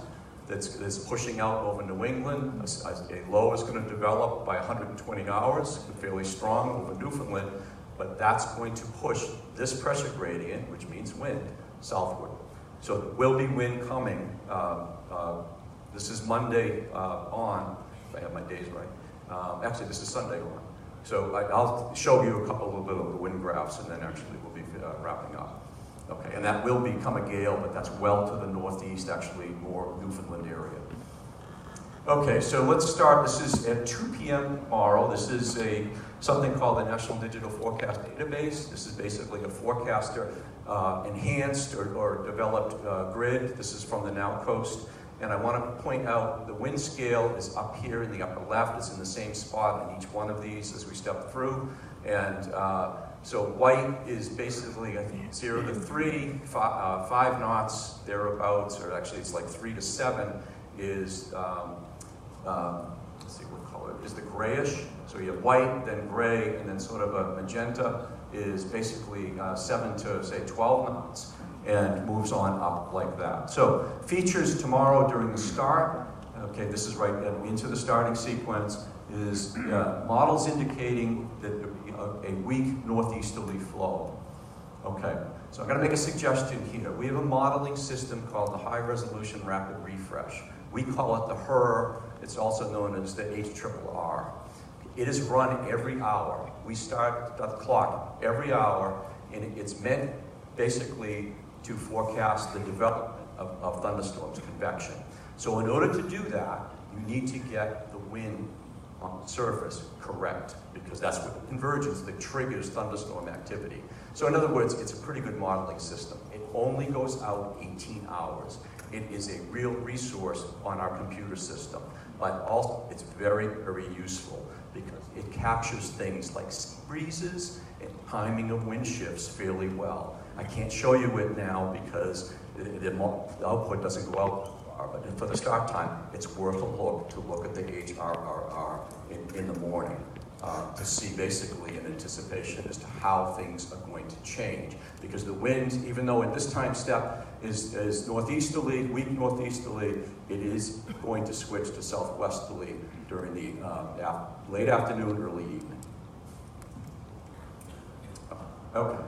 that's pushing out over New England. A low is going to develop by 120 hours, fairly strong over Newfoundland, but that's going to push this pressure gradient, which means wind, southward. So there will be wind coming. This is Monday on, if I have my days right. Actually, this is Sunday on. So I'll show you a little bit of the wind graphs, and then actually we'll be wrapping up. Okay, and that will become a gale, but that's well to the northeast, actually more Newfoundland area. Okay, so let's start. This is at 2 p.m. tomorrow. This is something called the National Digital Forecast Database. This is basically a forecaster enhanced or developed grid. This is from the NowCoast. And I want to point out the wind scale is up here in the upper left. It's in the same spot in each one of these as we step through. And so white is basically, I think, 0 to 3, 5 knots, thereabouts, or actually it's like 3 to 7 is, let's see what color, is the grayish. So you have white, then gray, and then sort of a magenta is basically 7 to, say, 12 knots. And moves on up like that. So features tomorrow during the start, okay, this is right into the starting sequence, is models indicating that there will be a weak northeasterly flow. Okay, so I'm going to make a suggestion here. We have a modeling system called the High Resolution Rapid Refresh. We call it the HRRR. It's also known as the HRRR. It is run every hour. We start the clock every hour, and it's meant basically to forecast the development of thunderstorms, convection. So in order to do that, you need to get the wind on the surface correct, because that's what the convergence that triggers thunderstorm activity. So in other words, it's a pretty good modeling system. It only goes out 18 hours. It is a real resource on our computer system, but also it's very, very useful because it captures things like sea breezes and timing of wind shifts fairly well. I can't show you it now because the output doesn't go out far, but for the start time, it's worth a look to look at the HRRR in the morning to see basically an anticipation as to how things are going to change. Because the wind, even though at this time step is northeasterly, weak northeasterly, it is going to switch to southwesterly during the late afternoon, early evening. Okay.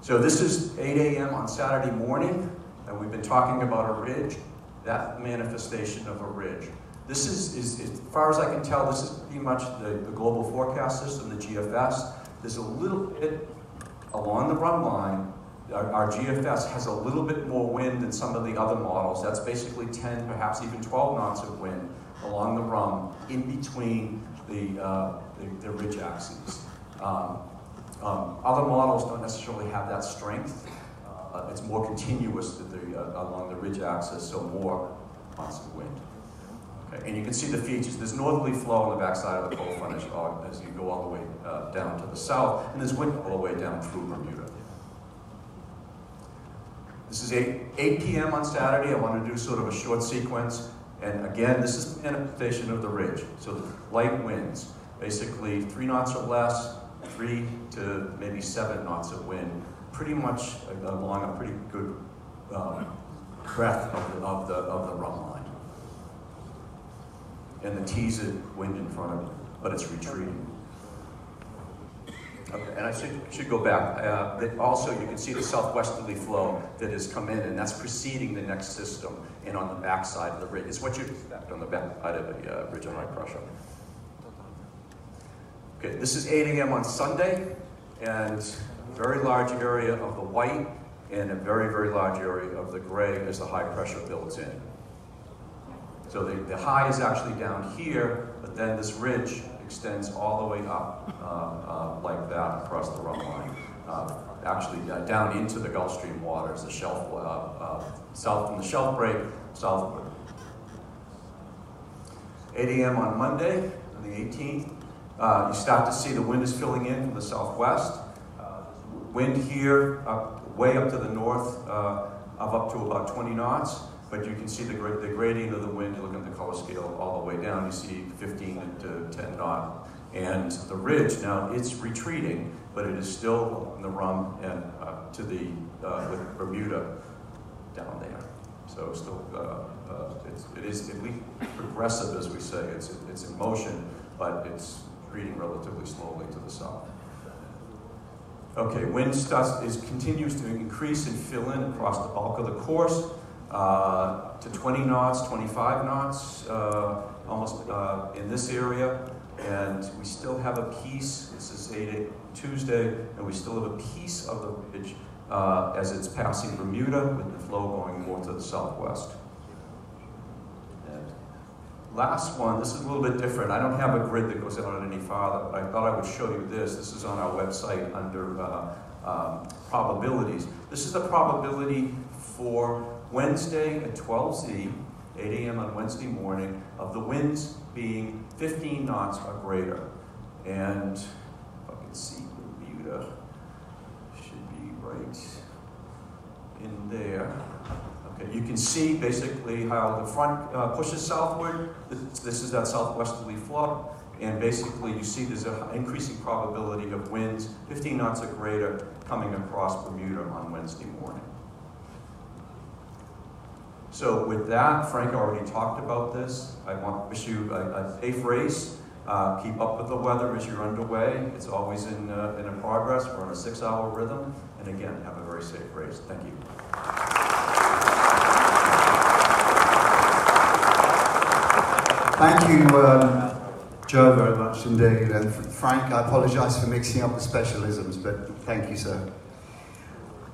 So this is 8 a.m. on Saturday morning, and we've been talking about a ridge, that manifestation of a ridge. This is as far as I can tell, this is pretty much the global forecast system, the GFS. There's a little bit along the run line. Our GFS has a little bit more wind than some of the other models. That's basically 10, perhaps even 12 knots of wind along the run in between the ridge axes. Other models don't necessarily have that strength. It's more continuous along the ridge axis, so more knots of wind. Okay. And you can see the features. There's northerly flow on the backside of the cold front as you go all the way down to the south, and there's wind all the way down through Bermuda. This is 8 p.m. on Saturday. I want to do sort of a short sequence. And again, this is the manifestation of the ridge. So the light winds, basically 3 knots or less, 3 to maybe 7 knots of wind, pretty much along a pretty good breadth of the run line. And the teaser wind in front of it, but it's retreating. Okay, and I should go back. Also, you can see the southwesterly flow that has come in, and that's preceding the next system and on the back side of the ridge. It's what you'd expect on the back side of a ridge of high pressure. Okay, this is 8 a.m. on Sunday, and a very large area of the white and a very, very large area of the gray as the high pressure builds in. So the high is actually down here, but then this ridge extends all the way up like that across the run line. Actually down into the Gulf Stream waters, the shelf, south from the shelf break, southward. 8 a.m. on Monday, on the 18th, you start to see the wind is filling in from the southwest. Wind here, way up to the north of up to about 20 knots. But you can see the gradient of the wind. You look at the color scale all the way down, you see 15 to 10 knot. And the ridge, now it's retreating, but it is still on the run and to the, with Bermuda down there. So still, it is at least progressive, as we say. It's in motion, but it's retreating relatively slowly to the south. Okay, wind continues to increase and fill in across the bulk of the course. To 20 knots, 25 knots, almost in this area. And we still have a piece, this is Tuesday, and we still have a piece of the ridge as it's passing Bermuda with the flow going more to the southwest. And last one, this is a little bit different. I don't have a grid that goes out any farther, but I thought I would show you this. This is on our website under probabilities. This is the probability for Wednesday at 12Z, 8 a.m. on Wednesday morning, of the winds being 15 knots or greater. And if I can see Bermuda, should be right in there. Okay, you can see basically how the front pushes southward. This is that southwesterly flow. And basically you see there's an increasing probability of winds 15 knots or greater coming across Bermuda on Wednesday morning. So with that, Frank already talked about this. I want to wish you a safe race. Keep up with the weather as you're underway. It's always in a progress. We're on a 6-hour rhythm. And again, have a very safe race. Thank you. Thank you, Joe, very much indeed. And Frank, I apologise for mixing up the specialisms, but thank you, sir.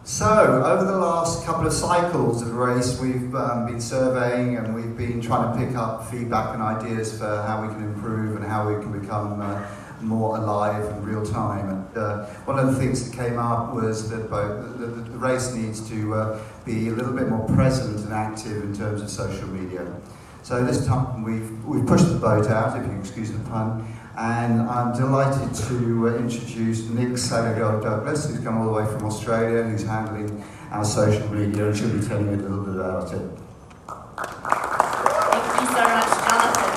So, over the last couple of cycles of the race, we've been surveying and we've been trying to pick up feedback and ideas for how we can improve and how we can become more alive and real time. And one of the things that came up was that the race needs to be a little bit more present and active in terms of social media. So this time we've pushed the boat out, if you excuse the pun, and I'm delighted to introduce Nick Salligo-Douglas, who's come all the way from Australia, who's handling our social media, and she'll be telling you a little bit about it. Thank you so much, Jonathan.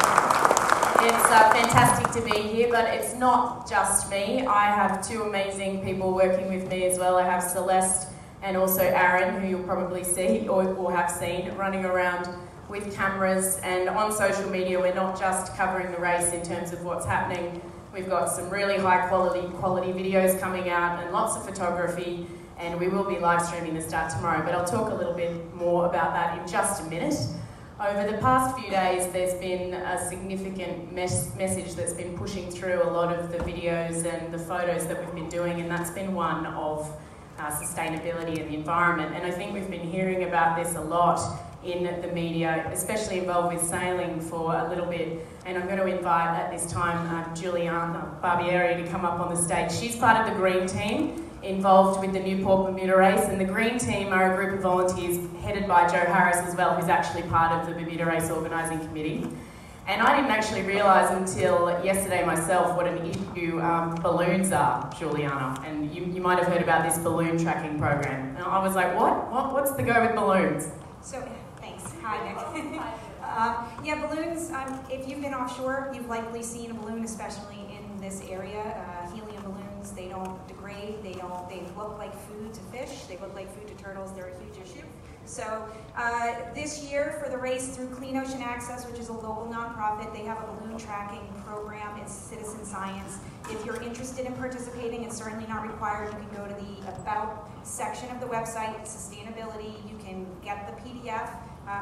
It's fantastic to be here, but it's not just me. I have two amazing people working with me as well. I have Celeste and also Aaron, who you'll probably see or have seen running around with cameras, and on social media we're not just covering the race in terms of what's happening. We've got some really high quality videos coming out and lots of photography, and we will be live streaming the start tomorrow, but I'll talk a little bit more about that in just a minute. Over the past few days there's been a significant message that's been pushing through a lot of the videos and the photos that we've been doing, and that's been one of sustainability and the environment. And I think we've been hearing about this a lot in the media, especially involved with sailing for a little bit. And I'm going to invite at this time Juliana Barbieri to come up on the stage. She's part of the Green Team involved with the Newport Bermuda Race, and the Green Team are a group of volunteers headed by Joe Harris as well, who's actually part of the Bermuda Race Organising Committee. And I didn't actually realise until yesterday myself what an issue balloons are, Juliana. And you might have heard about this balloon tracking program. And I was like, what's the go with balloons? So, thanks. Hi, Nick. Yeah, balloons, if you've been offshore, you've likely seen a balloon, especially in this area. Helium balloons, they don't degrade, they look like food to fish, they look like food to turtles, they're a huge issue. So this year for the race through Clean Ocean Access, which is a local nonprofit, they have a balloon tracking program. It's citizen science. If you're interested in participating, it's certainly not required. You can go to the About section of the website, Sustainability. You can get the PDF.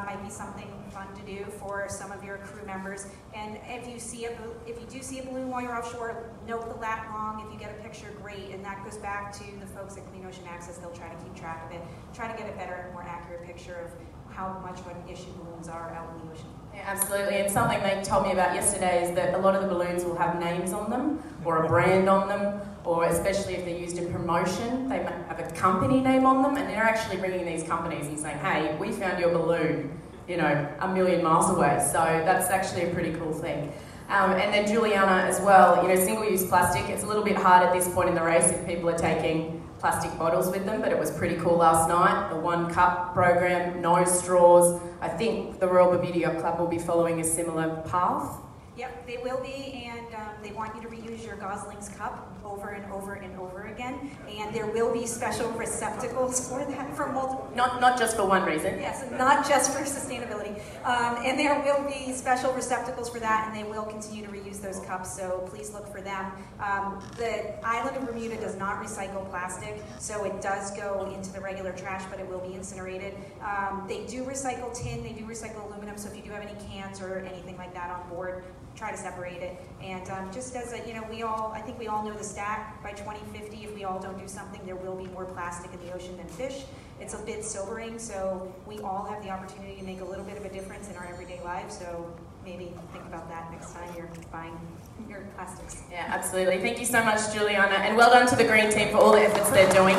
Might be something fun to do for some of your crew members. And if you do see a balloon while you're offshore, note the lat long. If you get a picture, great. And that goes back to the folks at Clean Ocean Access. They'll try to keep track of it, try to get a better and more accurate picture of how much of an issue balloons are out in the ocean. Yeah, absolutely. And something they told me about yesterday is that a lot of the balloons will have names on them or a brand on them, or especially if they're used in promotion, they might have a company name on them, and they're actually ringing these companies and saying, hey, we found your balloon, you know, a million miles away. So that's actually a pretty cool thing. And then Juliana as well, you know, single-use plastic, it's a little bit hard at this point in the race if people are taking plastic bottles with them, but it was pretty cool last night. The 1 cup program, no straws. I think the Royal Bermuda Yacht Club will be following a similar path. Yep, they will be, and they want you to reuse your Gosling's cup over and over and over again. And there will be special receptacles for that for multiple. Not just for one reason. Yes, not just for sustainability. And there will be special receptacles for that, and they will continue to reuse those cups. So please look for them. The island of Bermuda does not recycle plastic, so it does go into the regular trash, but it will be incinerated. They do recycle tin. They do recycle aluminum. So if you do have any cans or anything like that on board, try to separate it. And just as a, you know, I think we all know the stat, by 2050, if we all don't do something, there will be more plastic in the ocean than fish. It's a bit sobering, so we all have the opportunity to make a little bit of a difference in our everyday lives, so maybe think about that next time you're buying your plastics. Yeah, absolutely. Thank you so much, Juliana, and well done to the Green Team for all the efforts they're doing.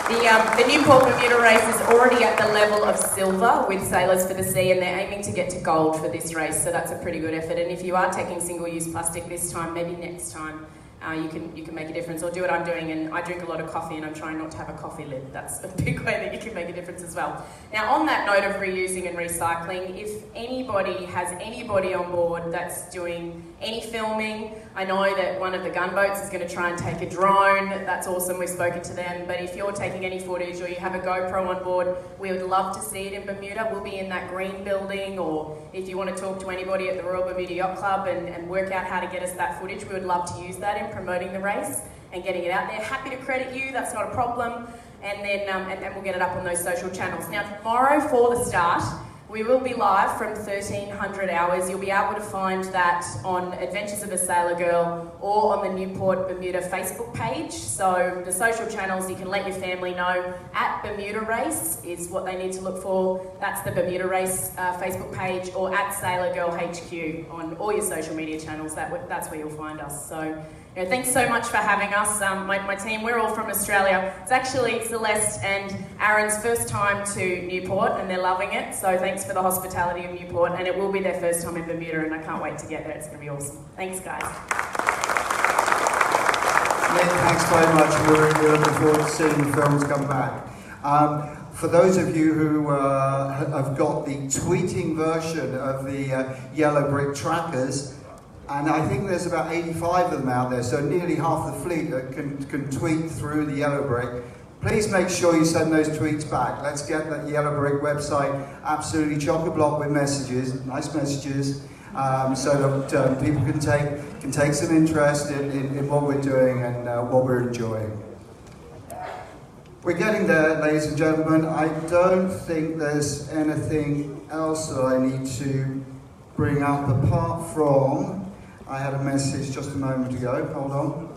The Newport Bermuda Race is already at the level of silver with Sailors for the Sea, and they're aiming to get to gold for this race, so that's a pretty good effort. And if you are taking single-use plastic this time, maybe next time, you can make a difference, or do what I'm doing. And I drink a lot of coffee, and I'm trying not to have a coffee lid. That's a big way that you can make a difference as well. Now, on that note of reusing and recycling, if anybody has anybody on board that's doing any filming, I know that one of the gunboats is going to try and take a drone. That's awesome. We've spoken to them. But if you're taking any footage or you have a GoPro on board, we would love to see it in Bermuda. We'll be in that green building, or if you want to talk to anybody at the Royal Bermuda Yacht Club and work out how to get us that footage, we would love to use that in promoting the race and getting it out there. Happy to credit you, that's not a problem. And then we'll get it up on those social channels. Now, tomorrow for the start, we will be live from 1300 hours. You'll be able to find that on Adventures of a Sailor Girl or on the Newport Bermuda Facebook page. So the social channels, you can let your family know. At Bermuda Race is what they need to look for. That's the Bermuda Race Facebook page, or at Sailor Girl HQ on all your social media channels. That's where you'll find us. So, thanks so much for having us. My team, we're all from Australia. It's actually Celeste and Aaron's first time to Newport, and they're loving it. So thanks for the hospitality of Newport, and it will be their first time in Bermuda, and I can't wait to get there. It's going to be awesome. Thanks, guys. Nick, thanks very much. We're really looking forward to seeing the films come back. For those of you who have got the tweeting version of the Yellow Brick trackers, and I think there's about 85 of them out there, so nearly half the fleet that can tweet through the Yellow Brick. Please make sure you send those tweets back. Let's get that Yellow Brick website absolutely chock-a-block with messages, nice messages, so that people can take some interest in what we're doing and what we're enjoying. We're getting there, ladies and gentlemen. I don't think there's anything else that I need to bring up apart from, I had a message just a moment ago, hold on.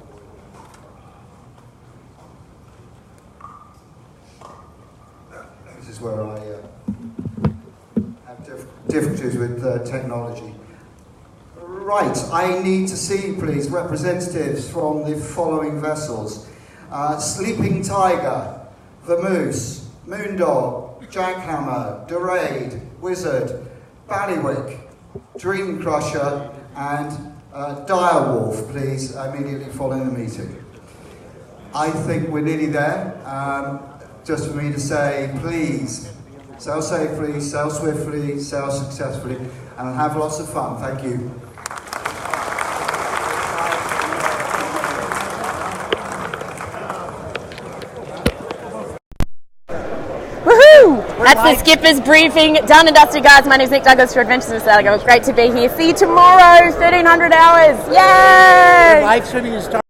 This is where I have difficulties with technology. Right, I need to see, please, representatives from the following vessels. Sleeping Tiger, the Moose, Moondog, Jackhammer, Dorade, Wizard, Ballywick, Dream Crusher, and Direwolf, please, immediately following the meeting. I think we're nearly there. Just for me to say, please, sail safely, sail swiftly, sail successfully, and have lots of fun. Thank you. That's the skipper's briefing. Done and dusted, guys. My name's Nick Douglas for Adventures of a Sailor Girl. It's great to be here. See you tomorrow, 1300 hours. Yay! Live streaming is starting.